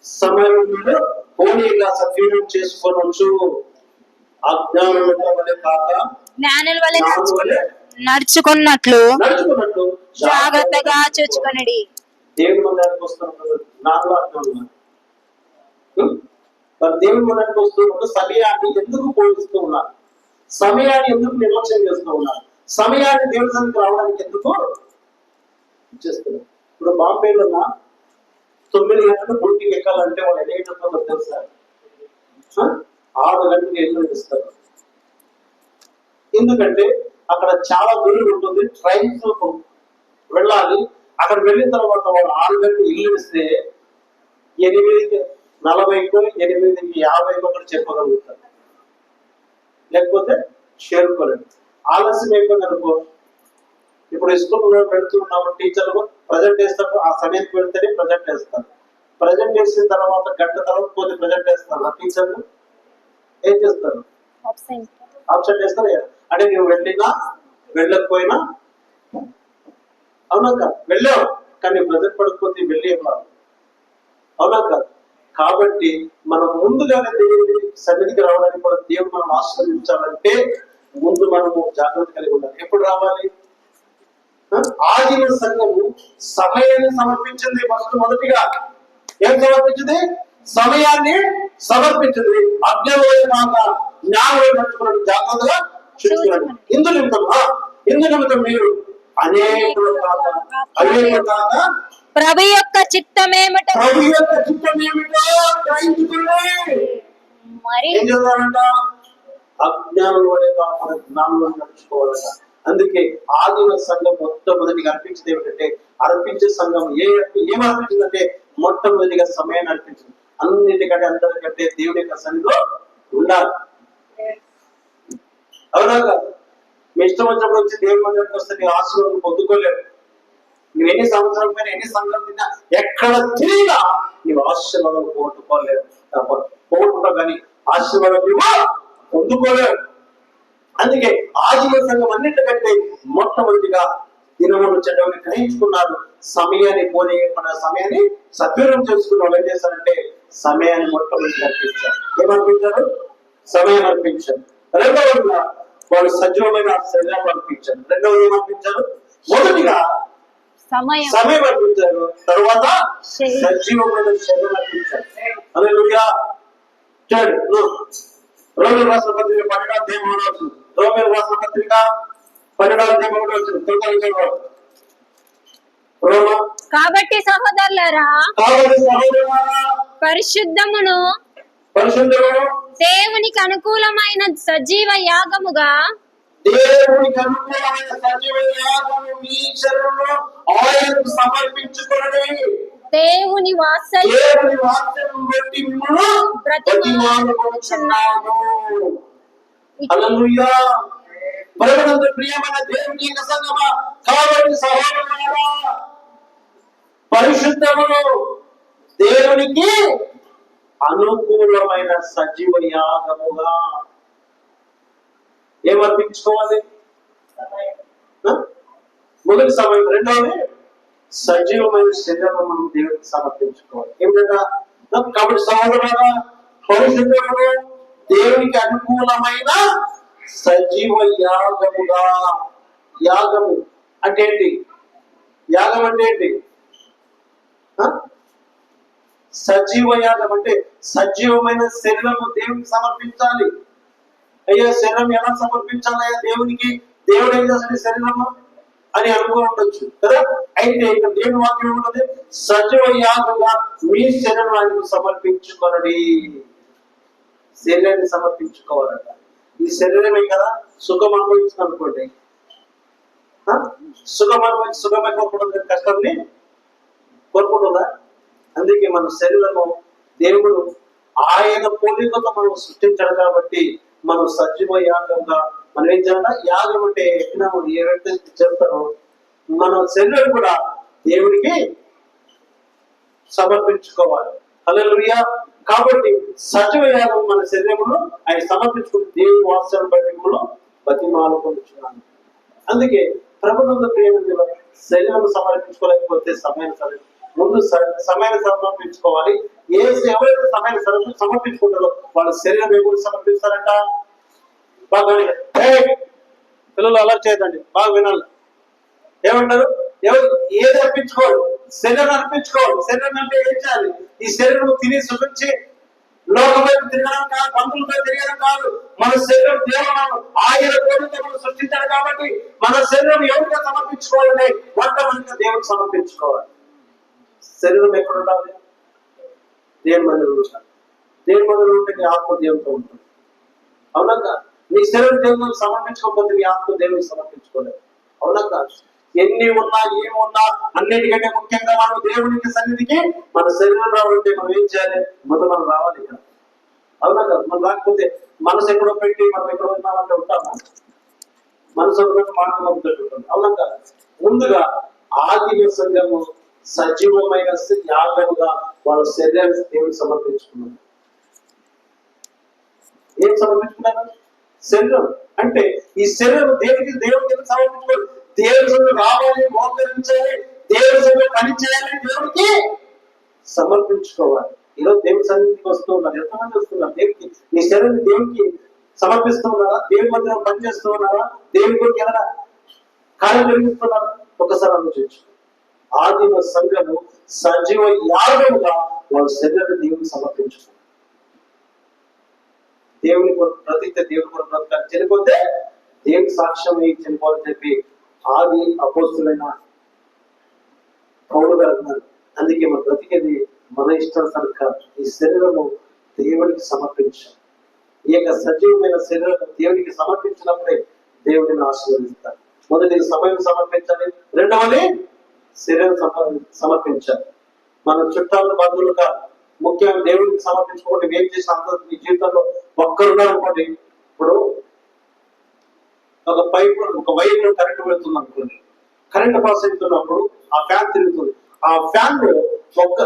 సమయం పోనీగా సద్వినియోగం చేసుకోవచ్చు. అజ్ఞానుల వలె కాక జ్ఞానుల వలె నడుచుకున్నట్లు జాగ్రత్తగా చూచుకొనడి. దేవుని మందిరానికి వస్తున్నప్పుడు నాలుగు అజ్ఞానులు మరి దేవుని మందిరానికి వస్తున్నప్పుడు సమయాన్ని ఎందుకు పోలిస్తూ ఉన్నారు? సమయాన్ని ఎందుకు నిర్లక్ష్యం చేస్తూ ఉన్నారు? సమయాన్ని దేవుని సన్నిధికి రావడానికి ఎందుకు చేస్తున్నారు? ఇప్పుడు బాంబేలో 9 గంటలు డ్యూటీకి ఎక్కాలంటే వాళ్ళు ఎన్ని గంటలు తెలుసా? 6 గంటలకు ఎల్లు. ఎందుకంటే అక్కడ చాలా దూరం ఉంటుంది, ట్రైన్స్ వెళ్ళాలి. అక్కడ వెళ్ళిన తర్వాత వాళ్ళు 6 గంటలు ఇల్లు ఇస్తే 8:40 8:50 ఒకటి చెప్పగలుగుతారు, లేకపోతే చేరుకోలేదు. ఆలస్యం అయిపోయింది అనుకో, ఇప్పుడు స్కూల్లో పెడుతూ ఉన్నాము, టీచర్లు ప్రజెంట్ వేస్తారు, ఆ సమయానికి వెళ్తేనే ప్రజెంట్ వేస్తారు. ప్రజెంట్ వేసిన తర్వాత గంట తర్వాత పోతే ప్రజెంట్ వేస్తారు. ఆ టీచర్లు ఏం చేస్తారు? ఆబ్సెంట్ వేస్తారు. అంటే నువ్వు వెళ్ళినా వెళ్ళకపోయినా, అవునా కాదు? వెళ్ళావు కానీ ప్రజెంట్ పడకపోతే వెళ్ళి అవునా కాదు? కాబట్టి మనం ముందుగానే దేవుడి సన్నిధికి రావడానికి కూడా దేవుడు మనం ఆశీర్వదించాలంటే ముందు మనము జాగ్రత్త కలిగి ఉండాలి. ఎప్పుడు రావాలి? ఆదిమ సంఘము సమయాన్ని సమర్పించింది. మొదటిగా ఏం సమర్పించింది? సమయాన్ని సమర్పించింది. అజ్ఞానులైన జ్ఞానులై నడుచుకున్నాడు, జాగ్రత్తగా చూసుకోండి. ఇందు నిమిత్తం మీరు అనేకులు కాక ప్రభు యొక్క చిత్తమేమిటో గ్రహించుకోండి. మరి ఏం చేద్దామంట? అజ్ఞానం వలె కాకుండా జ్ఞానంలో నడుచుకోవాలట. అందుకే ఆదిమ సంఘం మొట్టమొదటిగా అర్పించింది ఏమిటంటే, అర్పించే సంఘం ఏం అర్పించిందంటే మొట్టమొదటిగా సమయాన్ని అర్పించింది. అన్నిటికంటే అందరికంటే దేవుడి యొక్క సన్నిధిలో ఉండాలి. అవునా కాదు? మీ ఇష్టం వచ్చినప్పుడు వచ్చి దేవుడి మందిరానికి వస్తే నీ ఆశీర్వాదం పొందుకోలేవు. నువ్వు ఎన్ని సంవత్సరాల పైన ఎన్ని సంఘాలు తిన్నా ఎక్కడ తిరిగినా నీవు ఆశీర్వాదం పోగొట్టుకోలేవు. పోగొట్టుకుంటావు కానీ ఆశీర్వాదం నువ్వు పొందుకోలేవు. అందుకే ఆదిమ సంఘం అన్నిటికంటే మొట్టమొదటిగా దినములు చెడ్డవని గ్రహించుకున్నారు. సమయాన్ని సమయాన్ని సద్వినియోగం చేసుకున్న వాళ్ళు ఏం చేశారంటే సమయాన్ని మొట్టమొదటిగా అర్పించారు. ఏమర్పించారు? సమయం అర్పించారు. రెండవదిగా వాళ్ళు సజీవమైన శరీరాన్ని అర్పించారు. రెండవది ఏమర్పించారు? మొదటిగా సమయం అర్పించారు, తర్వాత సజీవమైన శరీరం అర్పించారు. హల్లెలూయా. రోమిల రాసిన పత్రిక 12వ అధ్యాయం రోమిల రాసిన పత్రిక 12వ అధ్యాయం కాబట్టి సహోదరులారా పరిశుద్ధమును దేవునికి అనుకూలమైన సజీవ యాగముగా ఆయనకు సమర్పించుకోండి. దేవుని వాత్సల్యం బట్టి బ్రతిమాలుకొనుచున్నాను. హల్లెలూయా. ప్రభువునందు ప్రియమైన దేవుని యొక్క సంగమా, కాబట్టి సహోదరులారా పరిశుద్ధమును దేవునికి అనుకూలమైన సజీవ యాగముగా ఏమర్పించుకోవాలి? మొదటి సమయం. రెండవది సజీవమైన శరీరం మనం దేవుడికి సమర్పించుకోవాలి. ఏమిటంటే కాబట్టి సహోదరులారా పరిశుద్ధమును దేవునికి అనుకూలమైన సజీవ యాగముగా. యాగము అంటే ఏంటి? యాగం అంటే ఏంటి? సజీవ యాగం అంటే సజీవమైన శరీరము దేవునికి సమర్పించాలి. అయ్యా శరీరం ఎలా సమర్పించాలయ్యా దేవునికి? దేవుడు ఏం చేస్తాడు శరీరము అని అనుకో ఉండొచ్చు కదా. అయితే ఇక్కడ దేవుని వాక్యం ఉన్నది, సజీవ యాగంగా మీ శరీరాన్ని సమర్పించుకోనండి. శరీరాన్ని సమర్పించుకోవాలంట. ఈ శరీరమే కదా సుఖం అనుభవించింది అనుకోండి. సుఖమే కోరుకుంటుంది, కష్టాన్ని కోరుకుంటుందా? అందుకే మన శరీరము దేవుడు ఆయన పోలికతో మనం సృష్టించాడు కాబట్టి మనం సజీవ యాగంగా మనం ఏం చేయాలి? యాగం అంటే ఎట్లా ఏ వ్యక్తి చేస్తారో మన శరీరం కూడా దేవుడికి సమర్పించుకోవాలి. హల్లెలూయా. కాబట్టి సజీవ యాగం మన శరీరమును ఆయన సమర్పించుకుని దేవుని వాత్సల్యం బట్టి బతిమాలుకొనుచున్నాను. అందుకే ప్రభునందు ప్రియమైన శరీరం సమర్పించుకోలేకపోతే ముందు సమయాన్ని సమర్పించుకోవాలి. ఎవరైతే సమయాన్ని సమర్పించుకుంటారో వాళ్ళ శరీరం ఎవరు సమర్పిస్తారంట? బాగా పిల్లలు అలర్ట్ చేయదండి, బాగా వినాలి. ఏమంటారు? ఏది అర్పించుకోవాలి? శరీరం అర్పించుకోవాలి. శరీరం అంటే ఏం చేయాలి? ఈ శరీరం తిని సుఖించి లోకం వైపు తిరగడం కాదు, బంధువులతో తిరగడం కాదు. మన శరీరం దేవుడు ఆయన కోరికతో మనం సృష్టించాడు కాబట్టి మన శరీరం ఎవరిగా సమర్పించుకోవాలని మొట్టమొదటిగా దేవుడికి సమర్పించుకోవాలి. శరీరం ఎక్కడ ఉండాలి? దేవుని మందిరం ఉండాలి. దేవుని మందిరం ఉంటే నీ ఆత్మ దేవునితో ఉంటుంది. అవునా? నీ శరీరం దేవునికి సమర్పించుకోకపోతే నీ ఆత్మ దేవునికి సమర్పించుకోలేదు. అవునా? ఎన్ని ఉన్నా ఏమున్నా అన్నిటికంటే ముఖ్యంగా మనం దేవునికి సన్నిధికి మన శరీరం రావాలంటే మనం ఏం చేయాలి? మొదలు మనం రావాలి ఇక్కడ. అవునా? మనం రాకపోతే మనసు ఎక్కడో పెట్టి మనం ఎక్కడో ఉన్నామంటే ఉంటాము. మనసు మాట్లాడుతూ ఉంటాం. అవునా? ముందుగా ఆదిమ సంఘము సజీవమైన యాగముగా వాళ్ళ శరీరాన్ని దేవునికి సమర్పించుకున్నారు. ఏం సమర్పించుకున్నారు? శరీరం. అంటే ఈ శరీరం దేవుడికి సమర్పించుకోవాలి. దేవుని సంఘం రావాలి, మోకరించాలి, దేవుని సంఘం పని చేయాలి, దేవుడికి సమర్పించుకోవాలి. ఈరోజు దేవుని సన్నిధికి వస్తూ ఉన్నారు. ఎంతమంది వస్తున్నారు? దేవుడికి నీ శరీరం దేవుడికి సమర్పిస్తూ ఉన్నారా? దేవుని మధ్య పనిచేస్తూ ఉన్నారా? దేవుడి గురించి ఏదైనా కార్యం జరిగిస్తున్నారా? ఒకసారి ఆలోచించు. ఆదిమ సంఘము సజీవ యాగముగా వాళ్ళ శరీరాన్ని దేవుడికి సమర్పించుకున్నారు. దేవుని కొరకు బ్రతికితే దేవుని కొరకు బ్రతకాలి, చనిపోతే దేవుని సాక్ష్యం చనిపోవాలని చెప్పి ఆది అపోస్తులైన పౌలు గారు అన్నారు. అందుకే మన బ్రతికేది మన ఇష్టానుసారం కాదు. ఈ శరీరము దేవుడికి సమర్పించాలి. ఈ యొక్క సజీవమైన శరీరం దేవుడికి సమర్పించినప్పుడే దేవుడిని ఆశీర్వదిస్తారు. మొదటి సమయం సమర్పించాలి, రెండవది శరీరం సమర్పించాలి. మన చుట్టాలు బంధువులు కాదు, ముఖ్యంగా దేవుడికి సమర్పించుకోండి. ఏం చేసిన అంత మీ జీవితంలో ఒక్కరున్నారు అనుకోండి. ఇప్పుడు ఒక పైపు, ఒక వైర్ కరెంట్ వెళ్తుంది అనుకోండి. కరెంట్ పాస్ అవుతున్నప్పుడు ఆ ఫ్యాన్ తిరుగుతుంది. ఆ ఫ్యాన్ లో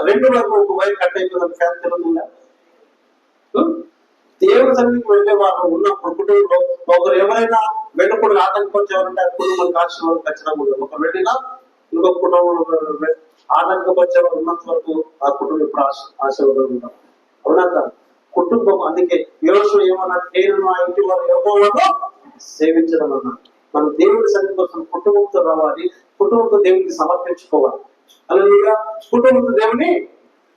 రెండు వైపు ఒక వైర్ కట్ అయిపోయింది, ఫ్యాన్ తిరుగుతుందా? దేవుడి సన్నిధికి వెళ్ళే వాళ్ళు ఉన్నప్పుడు కుటుంబంలో ఒకరు ఎవరైనా వెళ్ళకూడదు ఆటంకపరిచేవారంటే ఆ కుటుంబానికి ఆశీర్వాదం ఖచ్చితంగా ఉండదు. ఒకరు వెళ్ళినా ఇంకొక కుటుంబంలో ఆటంకపరిచేవారు ఉన్నంత వరకు ఆ కుటుంబం ఇప్పుడు ఆశీర్వాదం ఉంటారు. అవునా కాదు? కుటుంబం. అందుకే యోషువ ఏమన్నా నేను మా ఇంటి వారు యెహోవాను సేవించడం అన్నారు. మనం దేవుడి సన్నిధి కోసం కుటుంబంతో రావాలి, కుటుంబంతో దేవుడికి సమర్పించుకోవాలి. అలాగే కుటుంబంతో దేవుని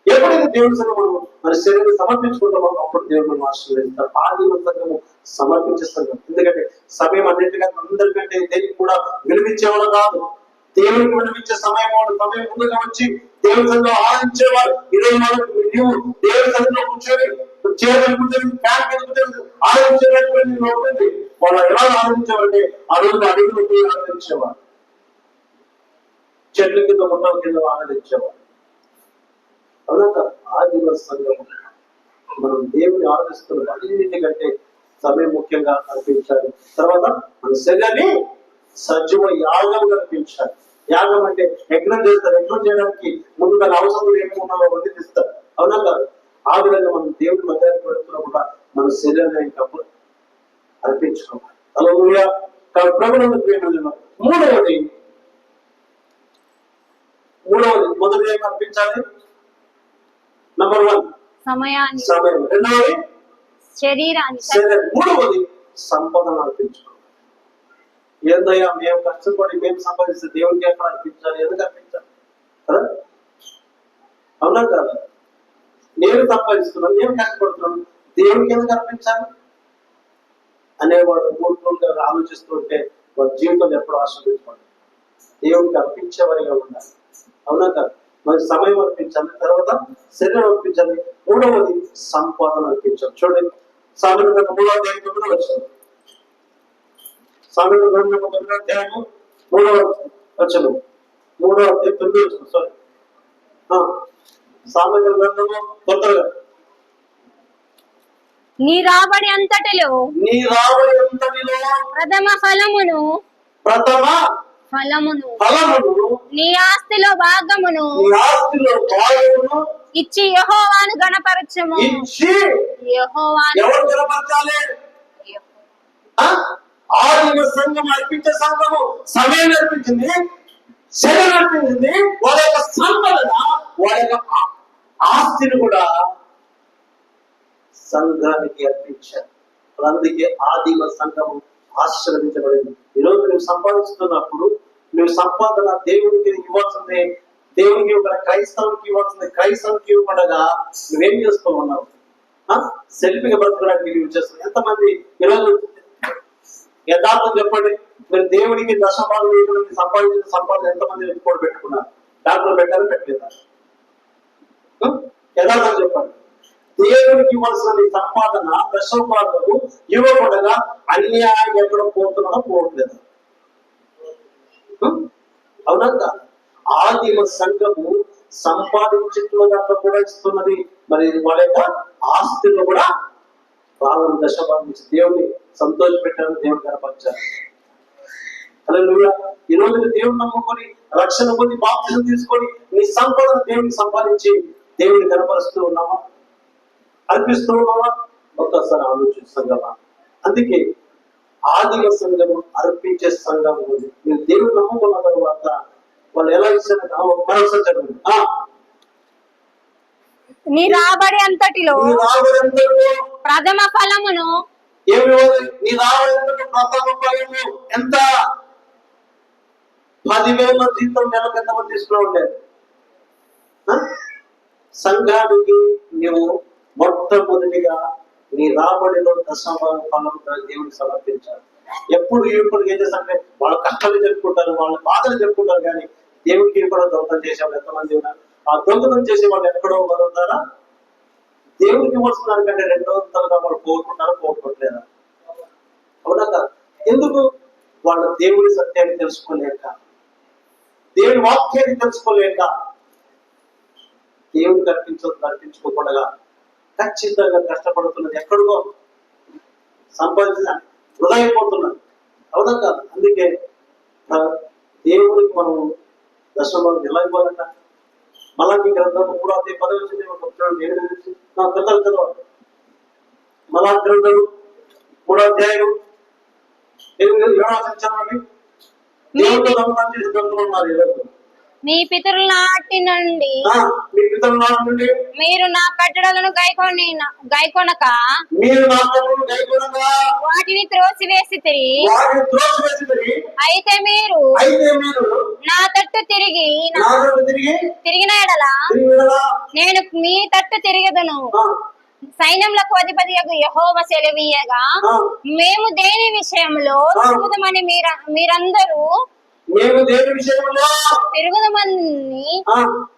ఎప్పుడైతే దేవుడి సంఘం మన శరీరం సమర్పించుకుంటామో అప్పుడు దేవుడు మనం ఆశీర్వదిస్తారు. ఆదిమ సంఘము సమర్పించే సంఘం. ఎందుకంటే సమయం అన్నింటిగా అందరికంటే దేనికి కూడా విలువించేవాడు కాదు. దేవుడికి విలువించే సమయం ముందుగా వచ్చి దేవుడి సంఘం ఆరాధించేవాడు. ఈరోజు మనం దేవుడి సంఘంలో కూర్చొని ఆరాధించేవాడు. వాళ్ళు ఎలా ఆరాధించేవారంటే ఆ రోజు అడుగులు ఆరాధించేవారు, చెట్ల కింద మొత్తం కింద ఆరాధించేవారు. అవునా? ఆదిమ సంఘం మనం దేవుని ఆరాధిస్తున్నాం. అన్నింటికంటే సమయం ముఖ్యంగా అర్పించాలి. తర్వాత మన శరీరాన్ని సజీవ యాగం అర్పించాలి. యాగం అంటే యజ్ఞం చేస్తారు. యజ్ఞం చేయడానికి ముందు దాని అవసరం ఏమో వర్తిస్తారు. అవునా కాదు? ఆ విధంగా మనం దేవుడి మధ్యాహ్నం పెడుతున్నప్పుడు మన శరీరాన్ని అర్పించుకోవాలి. హల్లెలూయా. ప్రభువునందు ప్రియమైన మూడవది మొదటి ఏం అర్పించాలి? నంబర్ 1 సమయం. రెండవది శరీరాన్ని. మూడవది సంపదను అర్పించుకోవాలి. ఏందయ్యా మేము కష్టపడి మేము సంపాదిస్తే దేవుడికి ఎక్కడ అర్పించాలి? ఎందుకు అర్పించాలి? కదా? అవునా కాదు? నేను సంపాదిస్తున్నాను, నేను కష్టపడుతున్నాను, దేవుడికి ఎందుకు అర్పించాలి అనేవాడు మూడు ఆలోచిస్తుంటే వాళ్ళ జీవితంలో ఎప్పుడు ఆశీర్వదించుకోండి. దేవుడికి అర్పించేవారిగా ఉండాలి. అవునా కాదు? మరి సమయం అర్పించాలి, తర్వాత శరీరం అర్పించాలి, మూడవది సంపాదన అర్పించాలి. చూడండి సామెతల గ్రంథం 3వ అధ్యాయం 9వ వచనం. సామెతల గ్రంథం 9వ అధ్యాయం 3వ వచనం. 3వ అధ్యాయం 9వ వచనం. సారీ, సామెతల గ్రంథము కొత్తగా నీ రాబడి అంతటిలో ప్రథమ ఫలమును ఫలమును నీ ఆస్తిలో భాగమును నీ ఆస్తిలో భాగమును ఇచ్చి యెహోవాను గణపరచము. ఇచ్చి యెహోవాను ఎవరు గణపరచాలి? ఆదిమ సంఘం అర్పించే సంఘము సమయం అర్పించింది, శరీరం అర్పించింది, వాళ్ళ యొక్క సంపదన, వాళ్ళ యొక్క ఆస్తిని కూడా సంఘానికి అర్పించారు. అందుకే ఆదిమ సంఘము ఆశీర్వదించబడింది. ఈరోజు నువ్వు సంపాదిస్తున్నప్పుడు నువ్వు సంపాదన దేవునికి ఇవ్వాల్సిందే, దేవునికి ఇవ్వకుండా క్రైస్తవునికి ఇవ్వాల్సిందే. క్రైస్తవునికి ఇవ్వకుండా నువ్వేం చేస్తూ ఉన్నావు? సెల్ఫీగా బ్రతకడానికి నువ్వు చేస్తున్నావు. ఎంతమంది ఈరోజు యథార్థం చెప్పండి, మీరు దేవునికి దశభాగం సంపాదించిన సంపాదన ఎంతమంది కూడా పెట్టుకున్నారు? డాక్టర్ పెట్టారు, పెట్టలేదా? యథార్థం చెప్పండి. దేవునికి ఇవ్వాల్సిన సంపాదన దశభాగము ఇవ్వకుండా అన్యాయం ఎక్కడ పోతున్నాడో పోవట్లేదు. అవునా కాదు? ఆదిమ సంఘము సంపాదించిన దాంట్లో కూడా ఇస్తున్నది, మరి వాళ్ళ యొక్క ఆస్తిలో కూడా భాగం దశభాగం ఇచ్చి దేవుని సంతోష పెట్టారు, దేవుని కనపరిచారు. హల్లెలూయా. ఈ రోజు దేవుని నమ్ముకొని రక్షణ పొంది బాప్తిజం తీసుకొని నీ సంపదను దేవునికి సంపాదించి దేవుని కనపరుస్తూ ఉన్నావా? అర్పిస్తూ ఉన్నావా? ఒక్కసారి ఆలోచిస్తాం కదా. అందుకే ఆదిమ సంఘము అర్పించే సంఘం ఉంది. మీరు దేవుని నమ్ముకున్న తర్వాత వాళ్ళు ఎలా ఇచ్చారు మరోసారి చెప్పండి. నీ రాబడి అంతటిలో ప్రథమ ఫలమును నీ రాబడి ప్రథమ ఫలము ఎంత? 10,000 జీతం నెలకు ఎంతమంది తీసుకుని ఉండేది? సంఘానికి నువ్వు మొట్టమొదటిగా నీ రాబడిలో దశమ ఫలం దేవుడికి సమర్పించాలి. ఎప్పుడు ఇప్పటికి ఏం చేస్తారంటే వాళ్ళ కష్టాలు చెప్పుకుంటారు, వాళ్ళ బాధలు చెప్పుకుంటారు, కానీ దేవుడికి కూడా దొంగతనం చేసేవాళ్ళు ఎంతమంది ఉన్నారు? ఆ దొంగతనం చేసే వాళ్ళు ఎక్కడో వదులుతారా? దేవుడికి వస్తున్నారు కంటే 200 వాళ్ళు పోగొట్టుకుంటారా, పోగొట్టుకోలేదా? అవునా కాదు? ఎందుకు? వాళ్ళు దేవుడి సత్యాన్ని తెలుసుకోలేక, దేవుడి వాక్యాన్ని తెలుసుకోలేక, దేవుడికి అర్పించుకోకుండా ఖచ్చితంగా కష్టపడుతున్నది ఎక్కడికో సంపాదించిన వృధా అయిపోతున్నది. అవునా కాదు? అందుకే దేవుడికి మనం దశలో ఎలా ఇవ్వాలంట? మలాకి గ్రంథం 3:10 నాకు పెద్దలు చదవాలి. మలాకి గ్రంథం 3 చదవండి. దేవుడితో నమ్మకం చేసి గ్రంథం ఉన్నారు ఈరోజు. మీ పితరుల నాటి నుండి మీ పితరుల నాటి నుండి మీరు నా కట్టడలను గైకొనక వాటిని త్రోసివేసితిరి. అయితే మీరు నా తట్టు తిరిగిన ఎడల నేను మీ తట్టు తిరిగెదను. సైన్యములకు అధిపతియగు యెహోవా సెలవీయగా మేము దేని విషయంలో తిరుగుదమని మీరందరూ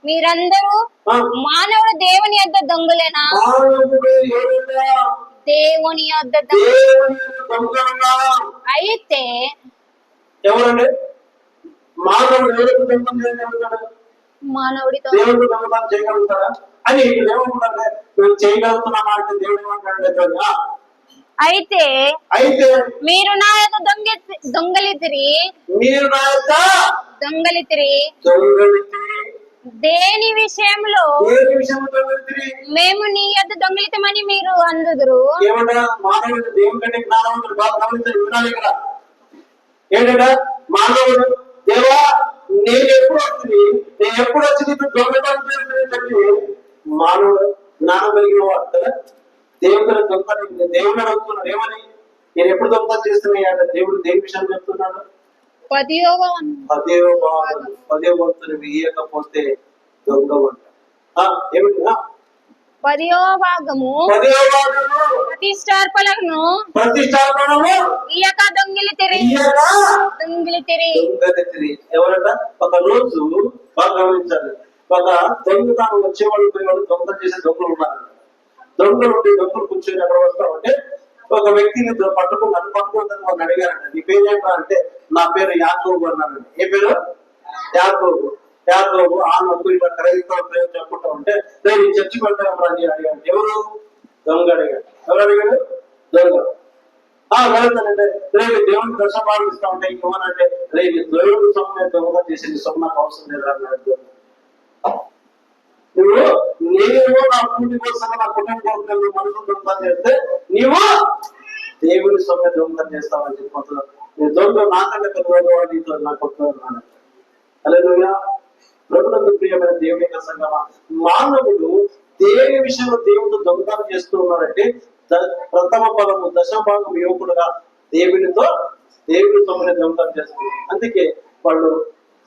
మీరందరూ మానవుడు దేవుని యొద్ద దొంగలేనా? దేవుని యొద్ద అయితే ఎవరండి మానవుడితో చేయగలుగుతారా అని మేము చేయగలుగుతున్నామా అంటే దేవుడు ఏమంటాడు? అయితే మీరు నా యొక్క దొంగలితిరి దేని విషయంలో మేము నీ యొక్క దొంగలితమని మీరు అందుదురు. ఏంటంటే మానవుడు దేవా నేను ఎప్పుడు వచ్చి నీకు దొంగతనం చేసి మానవుడు జ్ఞానం కలిగిన వాడు కదా. దేవుడు దేవుడు అడుగుతున్నాడు ఏమని? నేను ఎప్పుడు దొంగతనం చేస్తున్నాయి దేవుడు దేని విషయం చెప్తున్నాడు? 10వ వంతులు ఇయ్యకపోతే దొంగవంట. ఏమిటి? 10వ భాగము ప్రతిష్టార్పణను ఇయ్యక దొంగిలితిరి. ఎవరట? ఒక రోజు బాగా గమనించాలి. ఒక దొంగతనం వచ్చేవాళ్ళు పోయేవాళ్ళు దొంగతనం చేసే దొంగలు ఉన్నారు. దొంగలు కూర్చొని ఎక్కడ వస్తామంటే ఒక వ్యక్తిని పట్టుకుని వాళ్ళని అడిగారంట, నీ పేరు ఏంటా అంటే నా పేరు యాకోబు అన్నారండి. ఏ పేరు? యాకోబు. ఆ నొక్కు ఇలా క్రైస్తవ పేరు చెప్పుకుంటా ఉంటే నేను చర్చి పెడతాను అని అడిగాడు. ఎవరు? దొంగ అడిగాడు. ఎవరు అడిగాడు? దొంగ. వెళ్తానంటే రేపు దేవుడికి దర్శనం పాటిస్తా ఉంటే ఇంకేమనంటే రేపు దేవుడి సొమ్ము దొంగ చేసేది సొమ్ము నాకు అవసరం లేదు అన్నాడు. నువ్వు నేను నా పూర్తి కోసం నా కుటుంబం కోసం మనుషులు దొంగతనం చేస్తే నీవు దేవుడి సొమ్మె దొంగతనం చేస్తావని చెప్పిపోతున్నావు. నీ దొంగ నాకంటే పెద్దవాడు నీతో నాకు ఒప్పుకున్నాను. హల్లెలూయా. ప్రభునందు ప్రియమైన దేవుని యొక్క సంగమా, మానవుడు దేని విషయంలో దేవుడు దొంగతనం చేస్తూ ఉన్నాడంటే ప్రథమ ఫలము దశభాగం యువకుడుగా దేవుడి సొమ్ముని దొంగతనం చేస్తున్నారు. అందుకే వాళ్ళు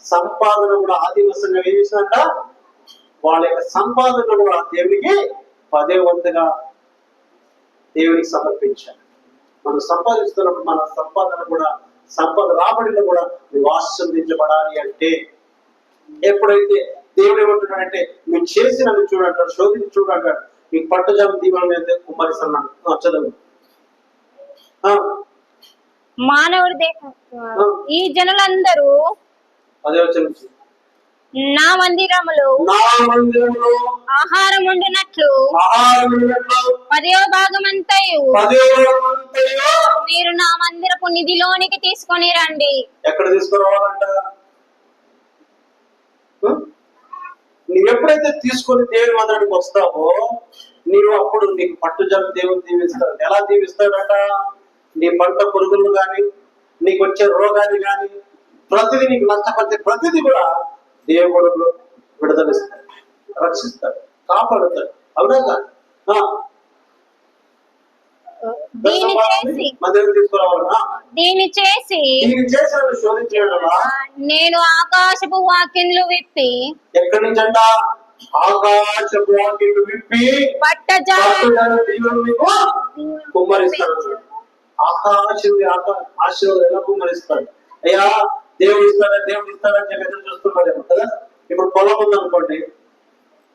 సంపాదన కూడా ఆదిమ సంఘం ఏం చేసినట్ట, వాళ్ళ యొక్క సంపాదన కూడా దేవునికి 10వ వంతుగా దేవునికి సమర్పించారు. మనం సంపాదిస్తున్నప్పుడు మన సంపాదన కూడా రాబడిలో కూడా నువ్వు ఆశీర్వదించబడాలి అంటే ఎప్పుడైతే దేవుడు ఏమంటున్నాడంటే నువ్వు చేసి నన్ను చూడంటాడు, శోధించి చూడంటాడు, మీకు పట్టుజామ దీవాలను అయితే కుమ్మరిస్తున్నాను. చదువు. మానవుడి ఈ జనులందరూ అదే వచ్చి నా మందిరములో ఆహారం ఉండినట్లు 10వ భాగమంతయు మీరు నా మందిరపు నిధిలోనికి తీసుకొని రండి. ఎక్కడ తీసుకురావాలంట? నువ్వు ఎప్పుడైతే తీసుకొని దేవుని మందిరానికి వస్తావో నీవు అప్పుడు నీకు పట్టుజామ దేవుని దీవిస్తాడు. ఎలా దీవిస్తాడట? నీ పంట పురుగులు కానీ నీకు వచ్చే రోగాలు కానీ ప్రతిదీ నీకు నష్టపరిచే ప్రతిదీ కూడా దేవుడు విడుదలిస్తాడు, రక్షిస్తాడు, కాపాడుతాడు. అవునా కాదు? దీన్ని చేసి శోధించడం నేను ఆకాశపు వాక్యములు విప్పి ఎక్కడి నుంచి అంట? ఆకాశపు వాక్యములు విప్పి కుమ్మరిస్తాడు. ఆకాశం ఆశీర్వాదం ఎలా కుమ్మరిస్తాడు? అయ్యా దేవుడు ఇస్తాడని చెప్పి ఎదురు చూస్తున్నాడేమో కదా. ఇప్పుడు పొలం ఉందనుకోండి,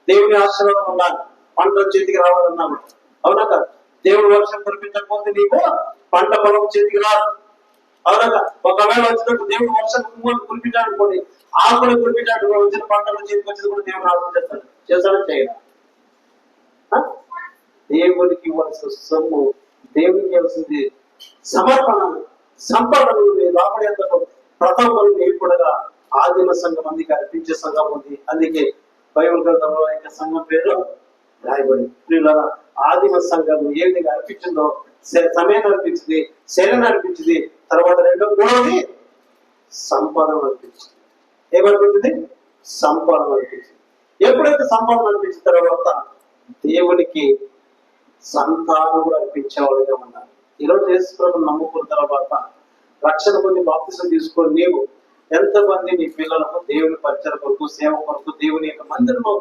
దేవుని ఆశీర్వాదం ఉండాలి, పంట చేతికి రావాలన్నాము. అవునా కాదు? దేవుడు వర్షం కురిపించకపోతే నీకు పంట పొలం చేతికి రాదు. అవునా కాదు? ఒకవేళ వచ్చినప్పుడు దేవుడు వర్షం కురిపించాడు అనుకోండి, ఆకులు కురిపించాడు, వచ్చిన పంటలు చేతికి వచ్చింది కూడా దేవుడు ఆలోచిస్తాడు. చేస్తాడని చేయడం. దేవునికి ఇవ్వాల్సిన సొమ్ము, దేవునికి ఇవ్వాల్సింది సమర్పణ, సంపదను రాబడేంత ప్రథమ కూడా ఆదిమ సంఘం అందుకే అర్పించే సంఘం ఉంది. అందుకే బైబిల్ గ్రంథంలో యొక్క సంఘం పేరు రాయబడి. ఆదిమ సంఘం ఏ విధంగా అర్పించిందో సమయం అర్పించింది, శరీరం అర్పించింది, తర్వాత మూడవది సంపాదన అర్పించింది. ఏమనిపించింది? సంపాదన అర్పించింది. ఎప్పుడైతే సంపాదన అర్పించిన తర్వాత దేవునికి సంతానం కూడా అర్పించేవాళ్ళుగా ఉన్నారు. ఈరోజు యేసు ప్రభువుని నమ్ముకున్న తర్వాత రక్షణ పొంది బాప్తిసం తీసుకొని నీవు ఎంతమంది నీ పిల్లలకు దేవుని పరిచయం కొరకు, సేవ కొరకు, దేవుని యొక్క మందిరంలో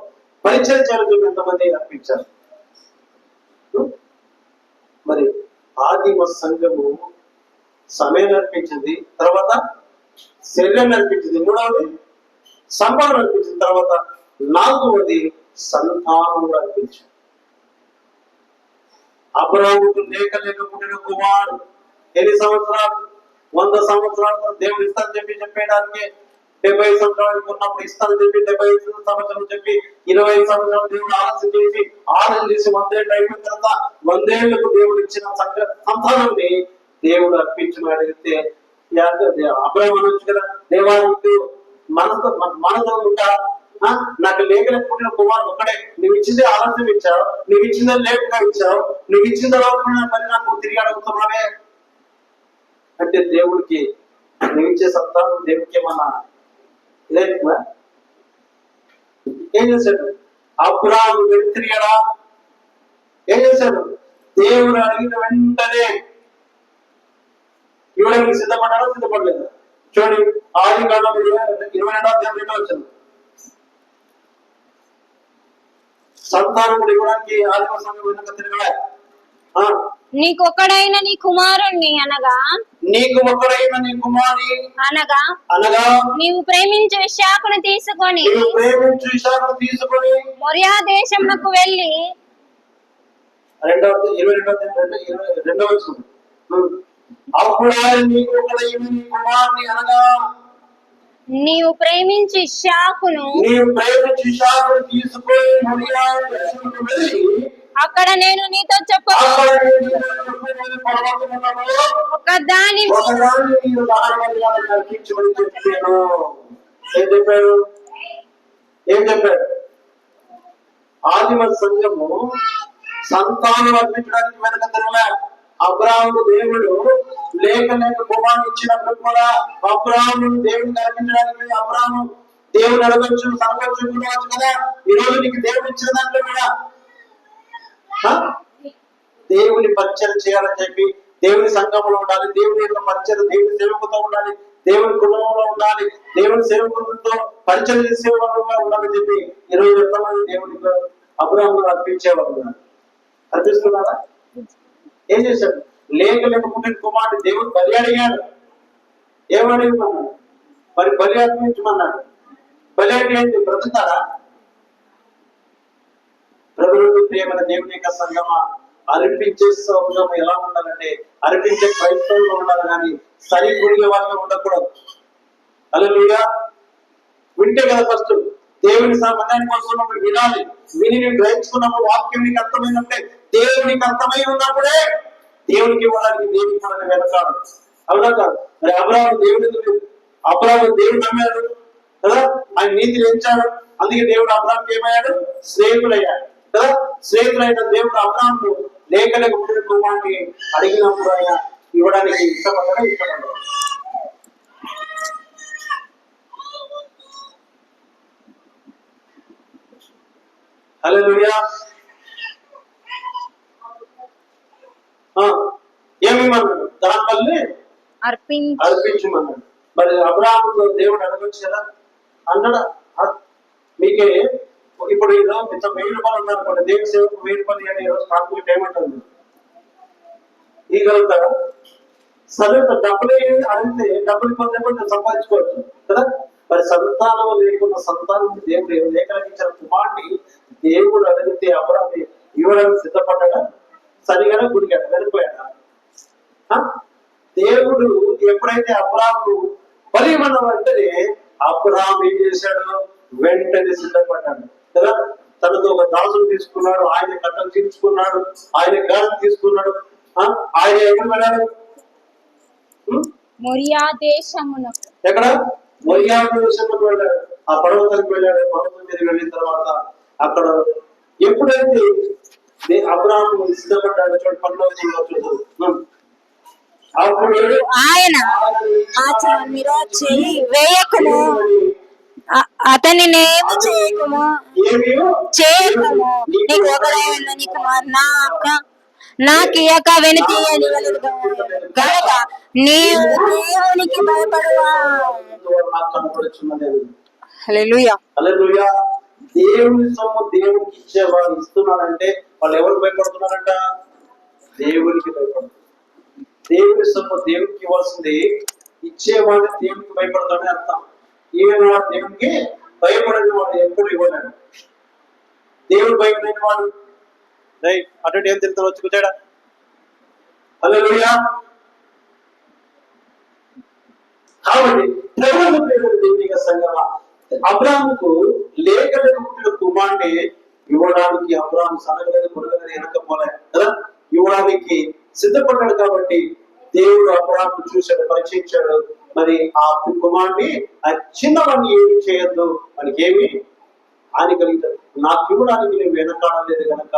పరిచయం చేయడానికి ఎంతమంది అర్పించారు? మరి ఆదిమ సంఘము సమయం అర్పించింది, తర్వాత శరీరం అర్పించింది, మూడవది సంపాదన అర్పించిన తర్వాత నాలుగవది సంతానం కూడా అర్పించారు. అబ్రాహాముకు లేక పుట్టిన కుమారుడు ఎన్ని సంవత్సరాలు? 100 సంవత్సరాలు దేవుడు ఇస్తానని చెప్పేయడానికి 70 సంవత్సరాలకు ఉన్నప్పుడు ఇస్తానని చెప్పి 75 సంవత్సరాలు చెప్పి 25 సంవత్సరాలు దేవుడు ఆలస్యం చేసి 6 చేసి 100 ఏళ్ళు అయిపోయిన తర్వాత 100 ఏళ్లకు దేవుడు ఇచ్చిన సంతానాన్ని దేవుడు అర్పించమని అడిగితే అబ్రాహాము అనొచ్చు కదా, దేవానికి మనతో ఉంటా, నాకు లేఖన పుట్టిన కుమారుడు ఒక్కడే, నువ్వు ఇచ్చిందే ఆలస్యం ఇచ్చావు, నువ్వు ఇచ్చిందే లేట్గా ఇచ్చావు, నువ్వు ఇచ్చిన తర్వాత మరి నాకు తిరిగి అడుగుతున్నావే అంటే దేవుడికి నువ్వు ఇచ్చే సంతానం దేవుడికి ఏమన్నా ఇదేంటిదా? ఏం చేశాడు? అబ్రాహాము వెళ్తిరిగాడా? ఏం చేశాడు? దేవుడు అడిగిన వెంటనే ఇవ్వడానికి సిద్ధపడ్డాడా? సిద్ధపడలేదు. చూడండి, ఆదికాండం 22వ అధ్యాయం వచ్చింది. సంతానం ఇవ్వడానికి ఆదిమ సంఘం వెనుక తిరగలే. నీకు ఒక్కడైన నీ కుమారుణ్ణి అనగా నీవు ప్రేమించు ఇస్సాకును తీసుకొని మొరియా దేశమునకు వెళ్ళి నీవు ప్రేమించు ఇస్సాకును తీసుకొని మొరియా దేశమునకు వెళ్ళి అక్కడ నేను నీతో చెప్ప అక్కడ నేను పర్వతములలో ఒకదాని ఒకదాన్ని నీవు దహనబలిగా నరికించమని చెప్పాను. ఏం చెప్పాడు? ఏం చెప్పాడు? ఆదిమ సంఘము సంతానం అర్పించడానికి వెనక తిరగలే. అబ్రాహాము దేవుడు లేక కుమారుడు ఇచ్చినప్పుడు కూడా అబ్రాహాము దేవుడిని అర్పించడానికి అబ్రాహాము దేవుడు అడగచ్చు, కనవచ్చు కదా. ఈ రోజు నీకు దేవుడు ఇచ్చిన దాంట్లో కూడా దేవుని పరిచయం చేయాలని చెప్పి దేవుని సంఘంలో ఉండాలి, దేవుని యొక్క పరిచయం, దేవుని సేవకుతో ఉండాలి, దేవుని కుటుంబంలో ఉండాలి, దేవుని సేవకులతో పరిచయం చేసేవాళ్ళుగా ఉండాలని చెప్పి ఈరోజు ఎంతమంది దేవునికి అబ్రాహామును అర్పించేవాళ్ళు అర్పిస్తున్నారా? ఏం చేశాడు? లేక పుట్టిన కుమారుడు దేవుడు బలి అడిగాడు. ఏమడిగమన్నాడు? మరి బలి అర్పించమన్నాడు. బలి అంటే ఏంటి? బ్రతుకుతారా? ప్రభుత్వ ప్రేమ దేవుని యొక్క సంగమా, అర్పించే సంఘం ఎలా ఉండాలంటే అర్పించే క్రైస్తవులు ఉండాలి, కానీ సరిగుడిగే వాళ్ళగా ఉండకూడదు. హల్లెలూయా. వింటే కదా ఫస్ట్ దేవుని సామాన్యానికి వస్తున్నప్పుడు వినాలి. విని గ్రహించుకున్నప్పుడు వాక్యం నీకు అర్థమైనప్పుడే, దేవునికి అర్థమై ఉన్నప్పుడే దేవునికి ఇవ్వడానికి దేవునికి ఇవ్వడానికి వెనకాడు. అవునా కాదు? మరి అబ్రాహాము దేవుడు నమ్మాడు కదా, ఆయన నీతిని ఎంచాడు. అందుకే దేవుడు అబ్రాహాంకి ఏమయ్యాడు? స్నేహితులయ్యాడు కదా. స్నేహితులైన దేవుడు అబ్రాహాము లేక పుట్టిన కుమారుని అడిగినప్పుడు ఆయన ఇవ్వడానికి ఇష్టపడ్డాడు. హల్లెలూయా. ఏమేమన్నాడు? దానివల్లే అర్పించమన్నాడు. మరి అబ్రాహాముతో దేవుడు అడగచ్చు కదా అన్నాడా? మీకే ఇప్పుడు ఏదో ఇంత 1000 రూపాయలు ఉన్నారనుకోండి, దేవుని సేవకు 1000 రూపాయలు అని ఈరోజు కాన్పులకి ఏమంటుంది? ఇగలుగుతారా? సరే, డబ్బులు అడిగితే డబ్బులు కొంచెం సంపాదించుకోవచ్చు కదా. మరి సంతానం లేకున్న సంతానం దేవుడు లేఖలించిన కుమారుని దేవుడు అడిగితే అబ్రాహాము ఇవ్వడానికి సిద్ధపడ్డా? సరిగా గుడిగాడు, వెళ్ళిపోయాడా? దేవుడు ఎప్పుడైతే అబ్రాహాము బలిమన్న వెంటనే అబ్రాహాము ఏం చేశాడు? వెంటనే సిద్ధపడ్డాడు కదా. తనతో ఒక దాసుడు తీసుకున్నాడు, ఆయన కట్టలు తీర్చుకున్నాడు, ఆయన గాలి తీసుకున్నాడు. ఆయన ఎక్కడ వెళ్ళాడు? మొరియా దేశమున. ఎక్కడ? మొరియా దేశంలోకి వెళ్ళాడు. ఆ పర్వతానికి వెళ్ళాడు. పర్వతం మీద వెళ్ళిన తర్వాత అక్కడ ఎప్పుడైతే అబ్రాహాము సిద్ధపడ్డాడు, చూడండి 12వ అప్పుడు ఆయన వేయకుము, అతనినేమి చేయకుము, నీకు ఒకడైన నీకు నాకియక వెనుతీయని గనక నీవు దేవునికి భయపడువా. హల్లెలూయా. హల్లెలూయా. దేవుని సొమ్ము దేవునికి ఇచ్చేవాడు ఇస్తున్నాడంటే వాళ్ళు ఎవరు భయపడుతున్నారంట? దేవునికి భయపడుతున్నారు. దేవుని సొమ్ము దేవునికి ఇవ్వాల్సింది ఇచ్చేవాడు దేవునికి భయపడతాడని అర్థం. ఈవెన్ వాడు దేవునికి భయపడని వాడు ఎప్పుడు ఇవ్వలేడు. దేవుడు భయపడిన వాడు అటు ఏం తిరుగుతాడు? వచ్చి కూర్చాడా? హల్లెలూయా. కాబట్టి దేవుని సంగమా, అబ్రాహాముకు లేక పుట్టిన కుమారుని ఇవ్వడానికి అబ్రాహాము సనగలేదు, కొనగలేదు, వెనకపోలే కదా. ఇవ్వడానికి సిద్ధపడ్డాడు. కాబట్టి దేవుడు అబ్రాహాము చూశాడు, పరీక్షించాడు. మరి ఆ కుమారుని ఆ చిన్నవాడిని ఏమి చేయొద్దు, మనకి ఏమి హాని కలిగించదు. నాకు ఇవ్వడానికి నువ్వు వెనకాడలేదు కనుక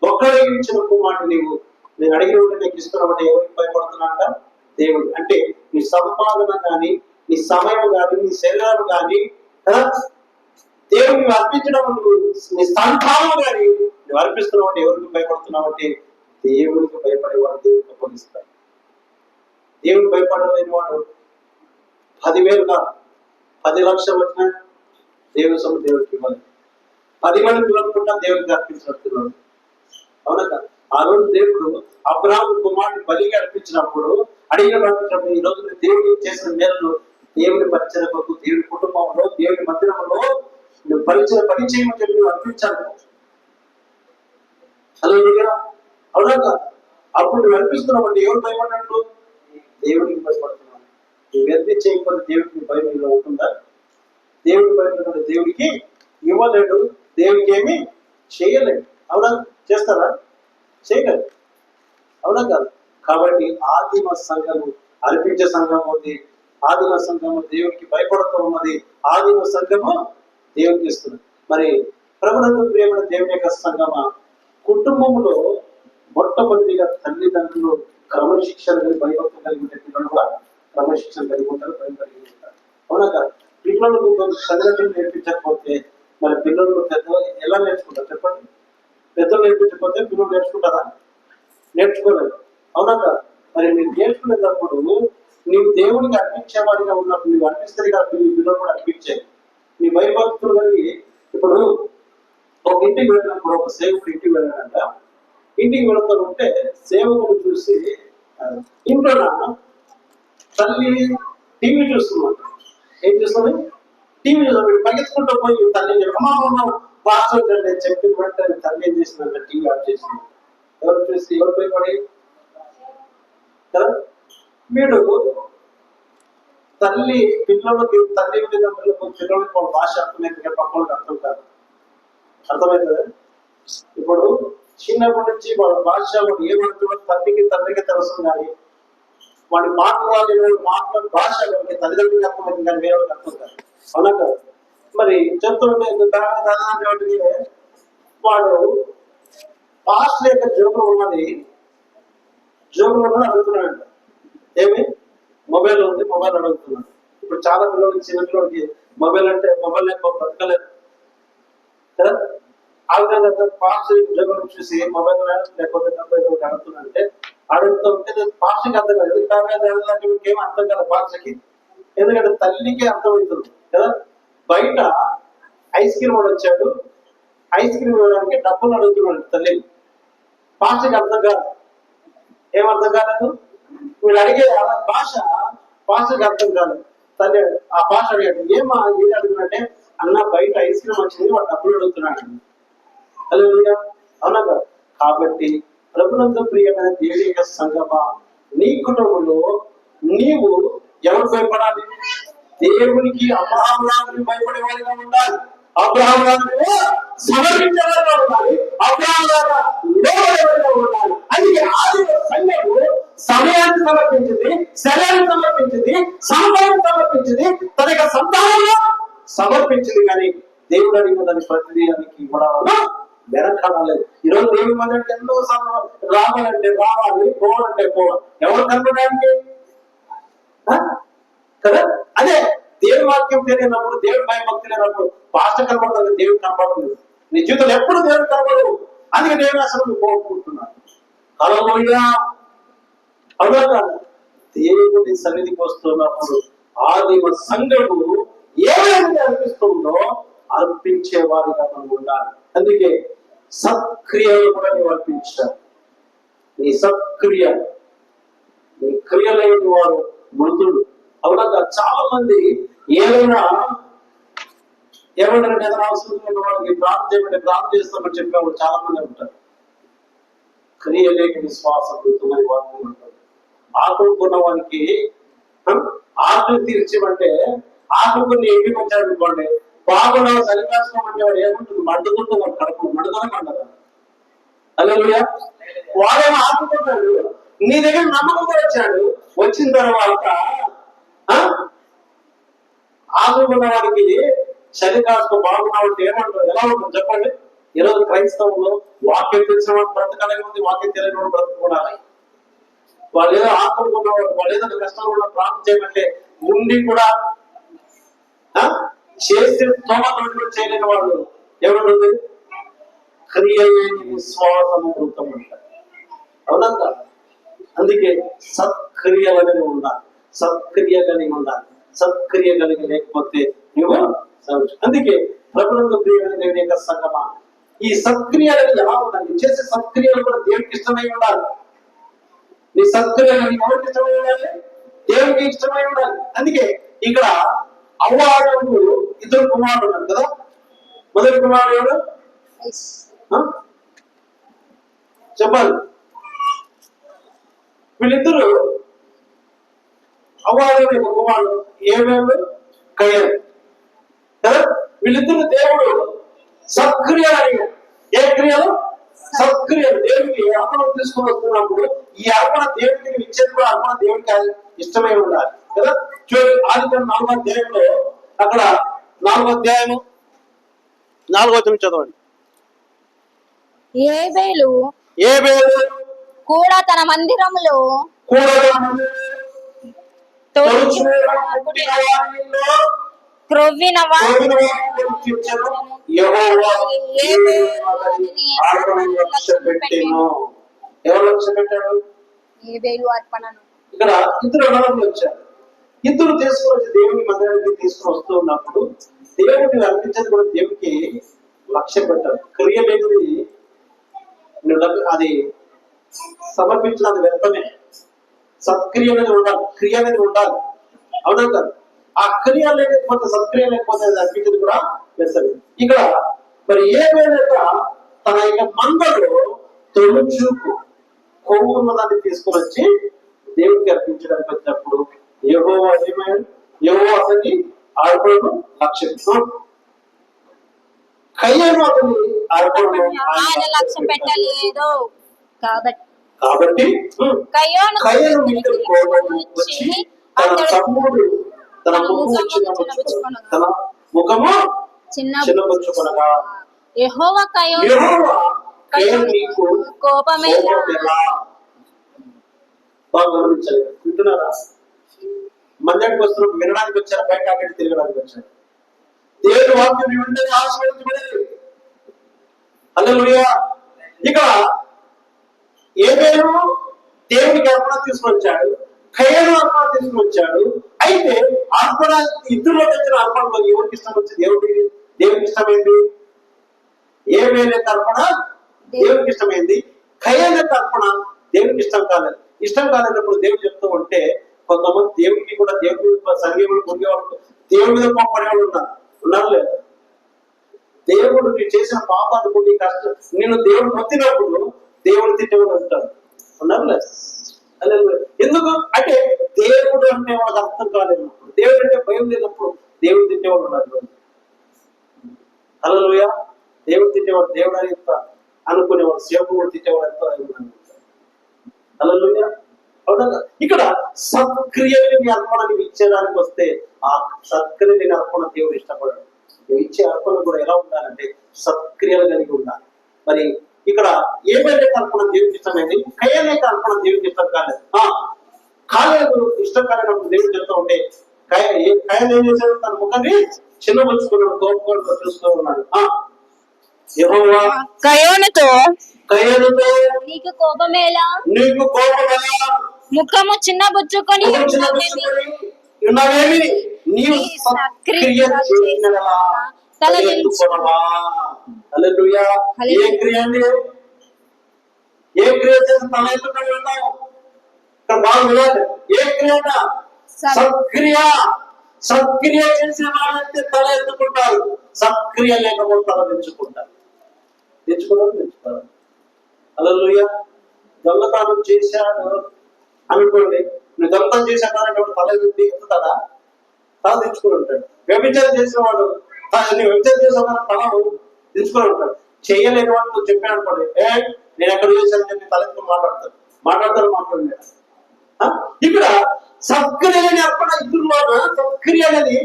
ఒక్కడే ఇచ్చిన కుమారుడు నీవు నేను అడిగిన నీకు ఇస్తున్నామంటే ఎవరికి భయపడుతున్నా? దేవుడు. అంటే నీ సంపాదన కానీ, నీ సమయం కానీ, నీ శరీరం కానీ దేవుడిని అర్పించడం, నీ సంతానం కానీ నువ్వు అర్పిస్తున్నావు అంటే ఎవరికి భయపడుతున్నావు అంటే దేవుడికి భయపడేవాడు దేవుడికి అప్పగిస్తాడు. దేవుడికి భయపడలేని వాడు 10,000 కాదు 10 లక్షలు వచ్చినా దేవుని సొమ్ము దేవుడికి ఇవ్వాలి. 10 మంది పిల్లలుకుంటా దేవుడికి అర్పించినట్టున్నాడు. అవునా కాదు? ఆ రోజు దేవుడు అబ్రాహాము కుమారుడిని బలిగా అర్పించినప్పుడు అడిగినప్పుడు ఈ రోజు దేవుడు చేసిన మేలు దేవుని పరిచయ కొరకు, దేవుని కుటుంబంలో, దేవుని మందిరంలో నువ్వు పని చేయమని చెప్పి నువ్వు అర్పించాను. హల్లెలూయా. అవునా కాదు? అప్పుడు నువ్వు అర్పిస్తున్నావు అంటే ఎవరు భయపడినట్టు? దేవుడికి భయపడుతున్నావు. నువ్వు వ్యక్తి చేయకపోతే దేవుడికి భయం ఇలా ఉంటుందా? దేవుడికి భయపడిన దేవుడికి ఇవ్వలేడు, దేవుడికి ఏమి చేయలేడు. అవునా? చేస్తారా? చేయగలరు. అవునా కాదు? కాబట్టి ఆదిమ సంఘము అర్పించే సంఘం ఉంది, ఆదిమ సంఘము దేవునికి భయపడుతూ ఉన్నది, ఆదిమ సంఘము దేవునికి ఇస్తుంది. మరి ప్రభునందు ప్రియమైన దేవుని యొక్క సంఘమా, కుటుంబంలో మొట్టమొదటిగా తల్లిదండ్రులు క్రమశిక్షణ భయభక్తులు కలిగి ఉంటే పిల్లలు కూడా క్రమశిక్షణ కలిగి ఉంటారు, భయం కలిగి ఉంటారు. అవునా కాదు? పిల్లలకు తల్లిదండ్రులు నేర్పించకపోతే మరి పిల్లలు పెద్ద ఎలా నేర్చుకుంటారు చెప్పండి? పెద్దలు నేర్పించకపోతే పిల్లలు నేర్చుకుంటారా? నేర్చుకోలేదు. అవునా కాదు? మరి మీరు నేర్చుకునేటప్పుడు నీవు దేవునికి అర్పించేవాడిగా ఉన్నప్పుడు నువ్వు అర్పిస్తే కాబట్టి నీ పిల్లలు కూడా అర్పించాయి. నీ భయభక్తులు కలిగి ఇప్పుడు ఒక ఇంటికి వెళ్ళినప్పుడు ఒక సేవకుడు ఇంటికి వెళ్ళాడంట. ఇంటికి వెళుతూ ఉంటే సేవకుడు చూసి ఇంట్లో తల్లి టీవీ చూస్తున్నాడు. ఏం చూస్తుంది? టీవీ చూస్తాడు. పరిగెత్తుకుంటూ పోయి తల్లి అమ్మ పాస్వర్డ్ అంటే చెప్పిన వెంటనే తల్లి ఏం చేసిందంటే టీవీ ఆఫ్ చేసింది. ఎవరు చూసి ఎవరు భయపడి కదా? వీడు తల్లి పిల్లలకి తల్లి తల్లిదండ్రులకు పిల్లలకి వాళ్ళ భాష అర్థమైంది, పక్కనకి అర్థం కాదు. అర్థమవుతుంది? ఇప్పుడు చిన్నప్పటి నుంచి వాళ్ళ భాష వాడు ఏమంటున్నాడు తండ్రికి తెలుసు, కానీ వాడి మాట్లాడే భాష వాడికి తల్లిదండ్రులకి అర్థమైంది, కానీ వేరే అర్థం కాదు. అవునా కాదు? మరి చెప్తుంటే దాదాపు వాడు పాస్ట్ యొక్క జోబులో ఉన్నది అడుగుతున్నాడు. ఏమి మొబైల్ ఉంది, మొబైల్ అడుగుతున్నాడు. ఇప్పుడు చాలా పిల్లలకి చిన్న పిల్లలకి మొబైల్ అంటే మొబైల్ లేకపోతే బతకలేదు కదా. ఆ విధంగా పాస్ట్ జోబులు చూసి మొబైల్ లేకపోతే అడుగుతుందంటే అడుగుతుంటే పాస్ట్కి అర్థం కాదు. ఎందుకంటే ఏం అర్థం కాదు పాస్ట్కి, ఎందుకంటే తల్లికి అర్థమవుతుంది కదా. బయట ఐస్ క్రీమ్ వాడు వచ్చాడు, ఐస్ క్రీమ్ ఇవ్వడానికి డబ్బులు అడుగుతున్నాడు తల్లి. పాస్ట్కి అర్థం కాదు. ఏమర్థం కాలేదు? వీడు అడిగే భాష పాస్ట్కి అర్థం కాదు. తల్లి ఆ భాష అడిగాడు. ఏమా ఏది అడుగుతుందంటే అన్న బయట ఐస్ క్రీమ్ వచ్చింది, వాడు డబ్బులు అడుగుతున్నాడు. హల్లెలూయా. అవునా కాదు? కాబట్టి ప్రభునందు ప్రియమైన దేవుని యొక్క సంగమా, నీ కుటుంబంలో నీవు ఎవరు భయపడాలి? దేవునికి అబ్రహాముకి భయపడేవాడిగా ఉండాలి, అబ్రహాముకి సమర్పించేవాడిగా ఉండాలి, అబ్రహాముగా ఉండాలి. అందుకే ఆది సంఘము సమయాన్ని సమర్పించింది, శరీరాన్ని సమర్పించింది, సమయాన్ని సమర్పించింది, తన యొక్క సంతానంలో సమర్పించింది. కానీ దేవుడు అడిగిన దాని ప్రతిదీయానికి ఇవ్వడం వెనకాడలేదు. ఈరోజు దేవుడి మంది అంటే ఎన్నో రావాలంటే రావాలి, పోవాలంటే పోవాలి. ఎవరు కనపడడానికి కదా? అదే దేవుడి వాక్యం తెలియనప్పుడు, దేవుడి భయభక్తి లేనప్పుడు పాస్టర్ కనపడుతుంది, దేవుడు కనపడలేదు. నీ జీవితంలో ఎప్పుడు దేవుడు కనపడదు. అందుకే దేవుడు అసలు కోరుకుంటున్నాను. హల్లెలూయా. అవునా? దేవుడి సన్నిధికి వస్తున్నప్పుడు ఆదిమ సంఘము ఏమైనా అర్పిస్తుందో అర్పించే వారిగా మనం ఉండాలి. అందుకే సత్క్రియలు కూడా నీవు అర్పించాలి. నీ సత్క్రియ, నీ క్రియలేని వాడు మృతుడు. అవునా? చాలా మంది ఏమైనా ఏమంటారంటే ఏదైనా అవసరం వాళ్ళకి ప్రార్థన చేయమంటే ప్రార్థన చేస్తామని చెప్పేవాళ్ళు చాలా మంది ఉంటారు. క్రియలేని విశ్వాసం మృతమని వాక్యం ఉంటుంది. ఆకులు కొన్నవానికి ఆకులు తీర్చమంటే ఆకులు కొన్ని ఇంటికి వచ్చాడు అనుకోండి, బాగున్నా చలికాసుకోమంటే వాడు ఏముంటుంది? మండుతుంటే వాడు కడుపు మండుతూనే మండదు. హల్లెలూయా. వాడేమో ఆకుకున్నాడు, నీ దగ్గర నమ్మకంగా వచ్చాడు. వచ్చిన తర్వాత ఆకుకున్న వాడికి చలి కాస్త బాగున్నామంటే ఏమంటారు? ఎలా ఉంటుంది చెప్పండి? ఈరోజు క్రైస్తవులు వాక్యం తెలిసిన వాడు బ్రతకాలని ఉంది, వాక్యం తెలియని వాడు బ్రతకూడాలి. వాళ్ళు ఏదో ఆకుకున్నవాడు, వాళ్ళు ఏదో కష్టం కూడా ప్రార్థన చేయమంటే ఉండి కూడా చేస్తే తోమలు చేయలేని వాళ్ళు ఏమంటుంది? క్రియ విశ్వాసము వృతం అంటారు. అవునా? అందుకే సత్క్రియలని ఉండాలి, సత్క్రియ కలిగి ఉండాలి. సత్క్రియ కలిగి లేకపోతే నువ్వు. అందుకే ప్రభునందు ప్రియమైన దేవుని యొక్క సంగమా, ఈ సత్క్రియలు ఎలా ఉండాలి? చేసే సత్క్రియలు కూడా దేవునికి ఇష్టమై ఉండాలి. నీ సత్క్రియలు ఎవరికి ఇష్టమై ఉండాలి? దేవునికి ఇష్టమై ఉండాలి. అందుకే ఇక్కడ అవ్వాడు ఇద్దరు కుమారుడు ఉన్నారు కదా. మొదటి కుమారుడు ఎవరు చెప్పాలి? వీళ్ళిద్దరు అవ్వాడు కుమారుడు ఏమేమి కయ్యారు కదా. వీళ్ళిద్దరు దేవుడు సత్క్రియలు అడిగారు. ఏ క్రియలు? అర్పణ తీసుకొని వస్తున్నప్పుడు ఈ అర్పణ దేవుడికి నువ్వు ఇచ్చేది కూడా అర్పణ దేవుడికి ఇష్టమై ఉండాలి కదా. చూడండి ఆదికాండం 4వ అధ్యాయంలో అక్కడ 4వ అధ్యాయము 4వ వచనం చదవండి. ఏబేలు ఏబేలు కూడా తన మందిరములో కూడా క్రొవ్విన ఎవరు లక్ష్య పెట్టాడు? ఏబేలు అర్పణను ఇక్కడ ఇద్దరు అన్నదమ్ములు వచ్చారు. ఇద్దరు తీసుకుని వచ్చి దేవుని మందిరానికి తీసుకుని వస్తూ ఉన్నప్పుడు దేవుడిని అర్పించేది కూడా దేవుడికి లక్ష్య పెట్టారు. క్రియ లేనిది అది సమర్పించినది వ్యర్థమే. సత్క్రియ అనేది ఉండాలి, క్రియ అనేది ఉండాలి. అవునా కాదు? ఆ క్రియ లేకపోతే సత్క్రియ లేకపోతే అది అర్పించేది కూడా వ్యర్థమే. ఇక్కడ మరి ఏ వేళ తన యొక్క మందలో తొలుచూపు కొవ్వు ఉన్నదాన్ని తీసుకుని వచ్చి దేవుడికి అర్పించడానికి వచ్చినప్పుడు యెహోవా ఏమయ్యాడు? యెహోవా అతన్ని అర్పణను లక్ష్యం, కయ్యను అతని అర్పణను ఆయన లక్ష్యం పెట్టలేదు కాబట్టి కయ్యను ఇంటికి వచ్చి తన తమ్ముడు తన ముఖము చిన్నపుచ్చుకొనగా యెహోవా కయ్యను నీకు కోపమేలా. బాగా గమనించాలి. వింటున్నారా? మందిరానికి వస్తున్నప్పుడు వినడానికి వచ్చారా, బయట అక్కడికి తిరగడానికి వచ్చారు? దేవుని వాక్యం వెంటనే ఆశీర్వదించబడేది. హల్లెలూయా. ఇక ఏబేలు దేవునికి అర్పణ తీసుకుని వచ్చాడు, కయ్యను అర్పణ తీసుకుని వచ్చాడు. అయితే అర్పణ ఇద్దరులో తెచ్చిన అర్పణలో ఎవరికి ఇష్టం వచ్చింది? దేవునికి ఇష్టమైంది. ఏబేలు యొక్క అర్పణ దేవునికి ఇష్టమైంది, కయ్యను యొక్క అర్పణ దేవునికి ఇష్టం కాలేదు. ఇష్టం కాలేనప్పుడు దేవుడు చెప్తూ ఉంటే కొంతమంది దేవుడికి కూడా దేవుడి సంగీములు పొందేవాళ్ళు దేవుడి మీద పడేవాళ్ళు ఉన్నారు లేదా? దేవుడు నీ చేసిన పాపాలకు నీ కష్టం నేను దేవుడు మొత్తినప్పుడు దేవుడు తిట్టేవాడు ఉంటాడు. ఉన్నారు లేదా? ఎందుకు అంటే దేవుడు అంటే వాళ్ళకి అర్థం కాలేనప్పుడు, దేవుడు అంటే భయం లేనప్పుడు దేవుడు తిట్టేవాడు ఉన్నారు. హల్లెలూయా. దేవుడు తిట్టేవాడు దేవుడు అని ఎంత అనుకునేవాడు, సేవకుడు తిట్టేవాడు ఎంత. హల్లెలూయా. అవునా? ఇక్కడ సత్క్రియని అర్పణని ఇచ్చేదానికి వస్తే ఆ సత్క్రియని అర్పణ దేవుడు ఇష్టపడాడు. ఇచ్చే అర్పణ కూడా ఎలా ఉండాలంటే సత్క్రియలు కలిగి ఉండాలి. మరి ఇక్కడ ఏబేలు అర్పణ దేవుడికి ఇష్టమైంది, కయ్యను అర్పణ దేవుడికి ఇష్టం కాలేదు. ఇష్టం కాలేనప్పుడు దేవుడు చెప్తూ ఉంటే కయ్యను ఏం చేశాడు? తన ముఖాన్ని చిన్నపుచ్చుకున్నాడు, కోపంతో చూస్తూ ఉన్నాడు. యెహోవా కయ్యనుతో నీకు కోపమేలా, ముఖము చిన్నబుచ్చుకొని ఉన్నావేమి, నీవు సత్క్రియ చేసినవా తల ఎత్తుకొనవా. హల్లెలూయా. ఏ క్రియ అండి? ఏ క్రియ చేసి తల ఎత్తుకొని ఉన్నావు? ఇక్కడ బాగా వినాలి. ఏ క్రియ? సత్క్రియ. సత్క్రియ చేసిన వాళ్ళైతే తల ఎత్తుకుంటారు, సత్క్రియ లేకపోతే తల తెచ్చుకుంటారు. హల్లెలూయా. దొంగతనం చేశాడు అనుకోండి, నువ్వు దొంగతనం చేశాడు తల ఎత్తుతాడా? తల తెచ్చుకుని ఉంటాడు. వ్యభిచారం చేసిన వాడు వ్యభిచారం చేసిన తలను తెచ్చుకుని ఉంటాడు. చేయలేని వాడు నువ్వు చెప్పాను అనుకోండి, నేను ఎక్కడ చేశాను చెప్పి తలెత్తుకుని మాట్లాడతాడు. ఇక్కడ సత్క్రియని అర్పణ ఇద్దరు సత్క్రియ అనేది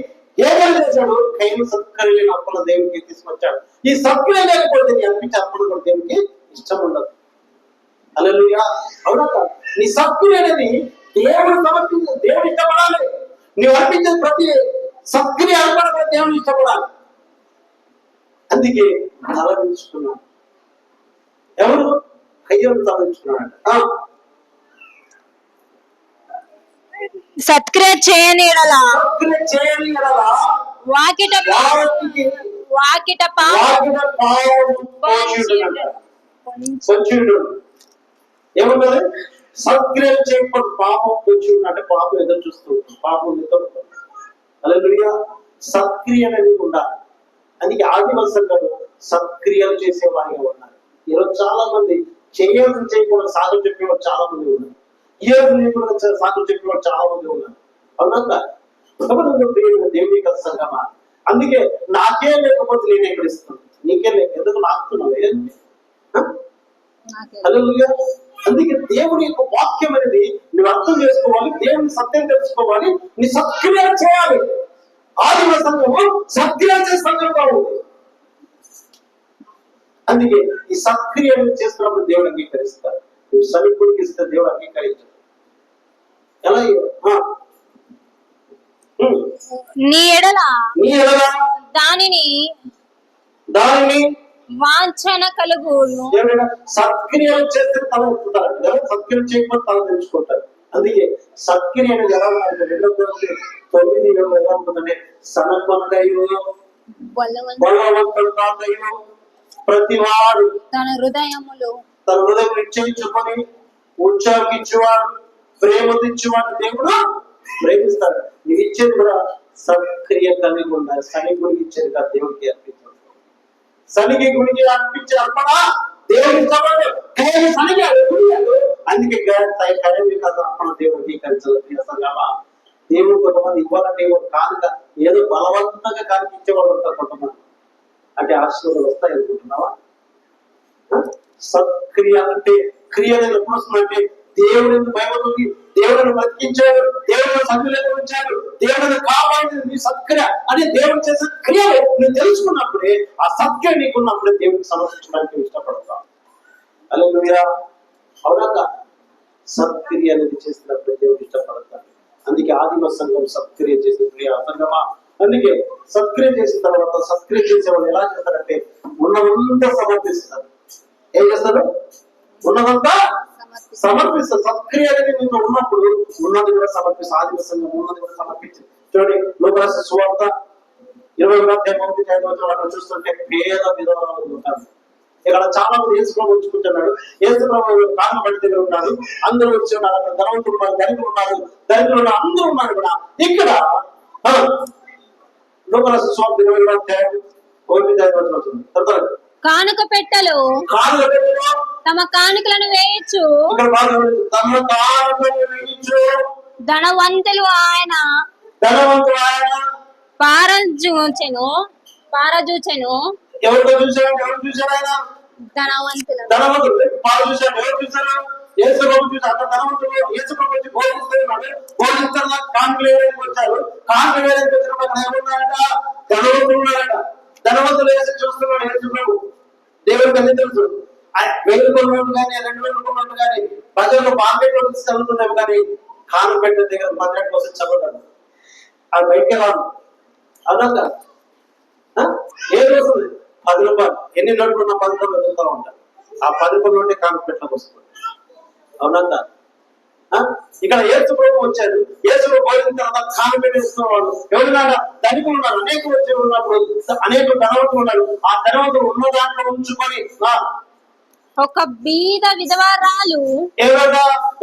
ఏమేమి చేశాడు? కయ్యను సత్క్రియని అర్పణ దేవునికి తీసుకొచ్చాడు. ఈ సత్క్రియ లేకపోతే నీ అర్పించే అర్పణ కూడా దేవునికి ఇష్టం ఉండదు. హల్లెలూయా. అవునా? నీ సత్క్రియ అనేది దేవుడు సమర్పించే దేవుడు ఇష్టపడాలి. నీవు అర్పించే ప్రతి సత్క్రియ అర్పణ కూడా దేవుడు ఇష్టపడాలి. అందుకే తలదించుకున్నాడు. ఎవరు? కయ్యను తలదించుకున్నాడు. సత్క్రియ చేయని వాకిట ఏమన్నది? సత్క్రియ చేయకపోతే పాపం వచ్చి అంటే పాపం ఎదురు చూస్తూ పాపం హల్లెలూయా. సత్క్రియ అనేది ఉండాలి. అందుకే ఆదివాసంలో సత్క్రియలు చేసే వారిగా ఉన్నారు. ఈరోజు చాలా మంది చేయకుండా సాధన చెప్పేవారు చాలా మంది ఉన్నారు. ఈ రోజు లేకుండా సాధన చెప్పేవారు చాలా మంది ఉన్నారు. అవునా? దేవుడి సంగమా. అందుకే నాకే లేకపోతే నేను ఎక్కడ ఇస్తాను, నీకే లేక ఎందుకు నాకుతున్నావు? హల్లెలూయా. అందుకే దేవుని యొక్క వాక్యం అనేది నువ్వు అర్థం చేసుకోవాలి, దేవుని సత్యం తెలుసుకోవాలి, నీ సత్క్రియ చేయాలి. ఆదిమ సంఘము సత్క్రియ చేసే సంఘంగా ఉంది. అందుకే ఈ సత్క్రియ చేస్తున్నప్పుడు దేవుడు అంగీకరిస్తారు. నువ్వు సరిగ్గుడికి ఇస్తే దేవుడు అంగీకరించాడు. ఎలా నీ ఎడల దానిని వాంఛన కలుగును. సత్క్రియలు చేస్తే తల ఎత్తుతారు కదా, సత్క్రియ చేయకపోతే తల తెలుసుకుంటారు. అందుకే సత్క్రియ అనేది ఎలా ఉందంటే 2:9 ఎలా ఉంటుందంటే సనకొనకయు బలవంతుడు కాకయు ప్రతివాడు తన హృదయం నిశ్చయించుకొని ఉత్సాహించేవాడు, ప్రేమ తెచ్చేవాడు దేవుడు ప్రేమిస్తాడు. నువ్వు ఇచ్చేది కూడా సత్క్రియ కలిగి ఉండాలి. శని గుడికి ఇచ్చేది కాదు, దేవుడికి అర్పించాలి. శనికి గుడికి అర్పించే అర్పణ దేవుడికి ఇష్టపడు. శనికి అందుకే కయమి కాదు అర్పణ దేవుడికి కలిసావా. దేవుడు కొంతమంది ఇవ్వాలంటే కానుక ఏదో బలవంతంగా కనిపించేవాడు ఉంటారు కొంతమంది. అంటే ఆశీర్వాదాలు వస్తాయి అనుకుంటున్నావా? సత్క్రియ అంటే క్రియ అనేది ఎప్పుడు వస్తుందంటే దేవుడిని భయపడుతుంది, దేవుడిని బ్రతికించాడు, దేవుడిని సభ్యులను ఉంచాడు, దేవుడిని కాపాడింది నీ సత్క్రియ అని దేవుడు చేసే క్రియలు నువ్వు తెలుసుకున్నప్పుడే ఆ సత్క్రియ నీకున్నప్పుడే దేవుడికి సమర్పించడానికి ఇష్టపడతావు. హల్లెలూయా. అవునాక సత్క్రియ అనేది చేసినప్పుడే దేవుడు ఇష్టపడతాడు. అందుకే ఆదిమ సంఘం సత్క్రియ చేసే క్రియ సంఘమా. అందుకే సత్క్రియ చేసిన తర్వాత సత్క్రియ చేసే వాళ్ళు ఎలా చేస్తారంటే ఉన్నదంతా సమర్పిస్తారు. ఏం చేస్తారు? ఉన్నదంతా సమర్పిస్తారు. సత్క్రియ అనేది నీకు ఉన్నప్పుడు ఉన్నది కూడా సమర్పిస్తారు. ఆదిమ సంఘం ఉన్నది కూడా సమర్పించింది. చూడండి లోకాసు సువార్త 20:5 చూస్తుంటే పేద విధవరాలు ఉంటారు. ఇక్కడ చాలా మంది యేసుప్రభు ఉంచుకుంటున్నాడు. యేసుప్రభు కారణం బట్టి దగ్గర ఉన్నాడు, అందరూ వచ్చి ఉన్నారు. అక్కడ ధనవంతులు ఉన్నారు, దరిద్రులు ఉన్నారు, అందరూ ఉన్నారు కూడా. ఇక్కడ లోకాసు సువార్త 20:5 కానుక పెట్టెలు తమ కానుకలను వేయచ్చు. ధనవంతులు ఆయన పారజూచెను. ఎవరు చూశారు? ఆయన ధనవంతులు పాలు చూశాడు. ఎవరు చూశారు? యేసుప్రభు చూశారు. అంత ధనవంతులు యేసుప్రభు వచ్చి బోధిస్తున్నాడు. బోధిస్తున్న కానుకలు వేయడానికి వచ్చారు. కానుకలు వేయడానికి వచ్చినప్పుడు ఏమున్నారట? ధనవంతులు ఉన్నారట. ధనవంతులు వేసి చూస్తున్నాడు యేసుప్రభు. దేవుడికి అన్ని తెలుసు. 1000 కొన్నట్టు కానీ 2000 కొన్నట్టు కానీ ప్రజలు మార్కెట్లో చదువుతున్నాము కానీ కాను పెట్టే దగ్గర 18% చదువుతాడు. అది బయటకే రాదు. అదంతా ఏది వస్తుంది? 10 రూపాయలు. ఎన్ని నోట్లు ఉన్నా 10 రూపాయలు వెతుకుతూ ఉంటారు. ఆ 10 రూపాయల నోటే కాను పెట్టలకు వస్తుంది. అవునంతా ఇక్కడ యేసుప్రభు వచ్చాడు. యేసుప్రభు పోయిన తర్వాత కాను పెట్టేస్తున్నవాడు ఎవరినాడ ధనికులు ఉన్నారు. అనేకులు వచ్చి ఉన్నప్పుడు అనేక ధనవంతులు ఉన్నారు. ఆ ధనవంతులు ఉన్న దాంట్లో ఉంచుకొని ఒక బీద విధవరాలు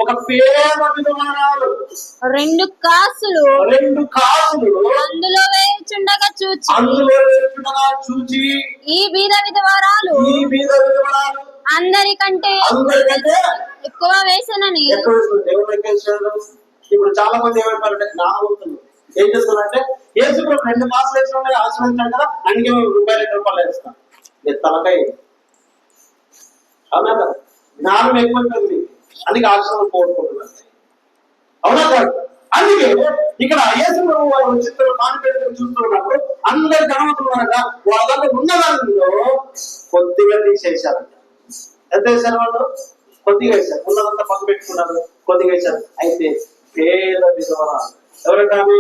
ఒక పేద విధవరాలు 2 కాసులు అందులో వేయుచుండగా చూచి ఈ బీద విధవరాలు అందరికంటే ఎక్కువ వేసానని. ఇప్పుడు చాలా మంది ఏమంటారంటే జ్ఞానవంతులు ఏం చేస్తున్నారంటే యేసుప్రభు 2 కాసులు వేసిన ఆశ్రయించాడు కదా, అందుకే ₹2 వేస్తాం. తలకాయ అవునా కదా? జ్ఞానం ఎక్కువైపోయింది, అందుకే ఆశ్రమం కోరుకుంటున్నారు. అవునా కాదు? అందుకే ఇక్కడ యేసుప్రభు వారు చిత్రం కానుకలు చూస్తున్నప్పుడు అందరు ధనవంతులున్నారట. వాళ్ళ దగ్గర ఉన్నదానిలో కొద్దిగా తీసేశారంట. ఎంత వేశారు? వాళ్ళు కొద్దిగా వేశారు. ఉన్నదంతా పక్క పెట్టుకున్నారు, కొద్దిగా వేశారు. అయితే పేద విధవరాలు ఎవరంటే ఆమె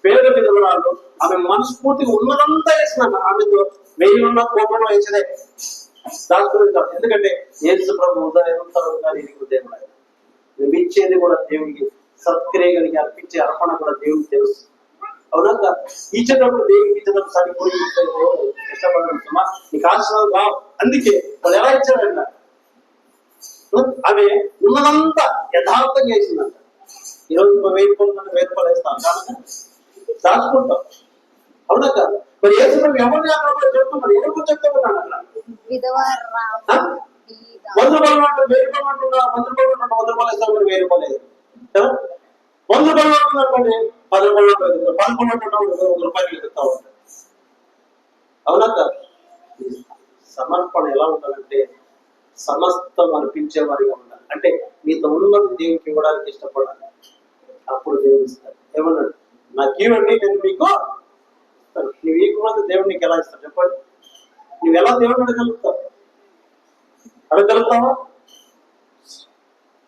పేద విధవరాలు. ఆమె మనస్ఫూర్తిగా ఉన్నదంతా వేసినాను. ఆమెతో 1000 ఉన్న కోపంలో వేసేదే దాచుకుని. ఎందుకంటే యేసు ప్రభు ఉదయం దేవుడు నువ్వు ఇచ్చేది కూడా దేవుడికి సత్క్రియ కలిగి అర్పించే అర్పణ కూడా దేవుడికి తెలుసు. అవునా? ఇచ్చేటప్పుడు దేవుడికి ఇచ్చేటప్పుడు సరిపోయి దేవుడు ఇష్టపడుతున్నా నీకు ఆశీర్వాదం రావు. అందుకే వాళ్ళు ఎలా ఇచ్చారంట? ఆమె ఉన్నదంతా యథార్థంగా వేసిందంట. ఈరోజు 1000 రూపాయలు వేస్తాం కాబట్టి దాచుకుంటాం. అవునా కాదు? మరి యేసు ప్రభు ఎవరిని అక్కడ చెప్తున్నాడు? ఎవరికి చెప్తా ఉన్నాడు అక్కడ? 100 రూపాయలు అంటే 1000 రూపాయలు అంటున్నా. 100 రూపాయలు అంటే 100 రూపాయలు ఇస్తాం. 1000 రూపాయలు కదా. 100 రూపాయలు అంటున్నారంటే 10 రూపాయలు 11 అంటున్నాడు. 1 రూపాయలు చెప్తా ఉంటాడు. అవునా కాదు? సమర్పణ ఎలా ఉండాలంటే సమస్తం అర్పించేవారిగా ఉండాలి. అంటే మీతో ఉన్నది దేవునికి ఇవ్వడానికి ఇష్టపడాలి. అప్పుడు దేవుడు ఇస్తాడు. ఏమన్నాడు? నాకు ఇవ్వండి, నేను మీకు ఇస్తాను. నువ్వు ఇవ్వకపోతే దేవుడు నీకు ఎలా ఇస్తాడు చెప్పండి? నువ్వు ఎలా దేవుడు అడగలుగుతావు? అడగలుగుతావా?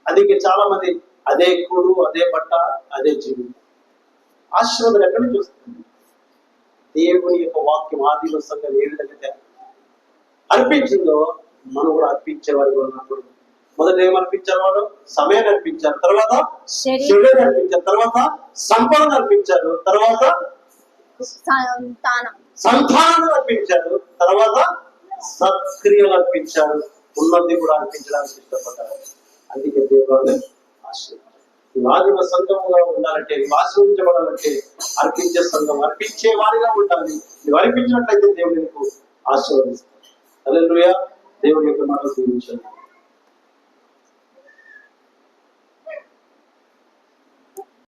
అది చాలా మంది అదే కూడు, అదే బట్ట, అదే జీవితం. ఆశీర్వాదం ఎక్కడి నుంచి వస్తుంది? దేవుని యొక్క వాక్యం ఆదిలో సంఘం ఏ విధంగా అర్పించిందో మనం కూడా అర్పించేవారు ఉన్నప్పుడు మొదట ఏమర్పించారు? వాడు సమయాన్ని అర్పించారు, తర్వాత శరీరాన్ని అర్పించారు, తర్వాత సంపదను అర్పించారు, తర్వాత సంతానం అర్పించారు, తర్వాత సత్క్రియలు అర్పించారు. ఉన్నది కూడా అర్పించడానికి ఇష్టపడ్డారు. అందుకే దేవుడు లాగిన సంఘముగా ఉండాలంటే, ఆశీర్వదించబడాలంటే అర్పించే సంఘం, అర్పించే వారిగా ఉండాలి. నువ్వు అర్పించినట్లయితే దేవుడు నీకు ఆశీర్వదిస్తాడు. హల్లెలూయా. దేవుడి యొక్క మాట దీవించండి.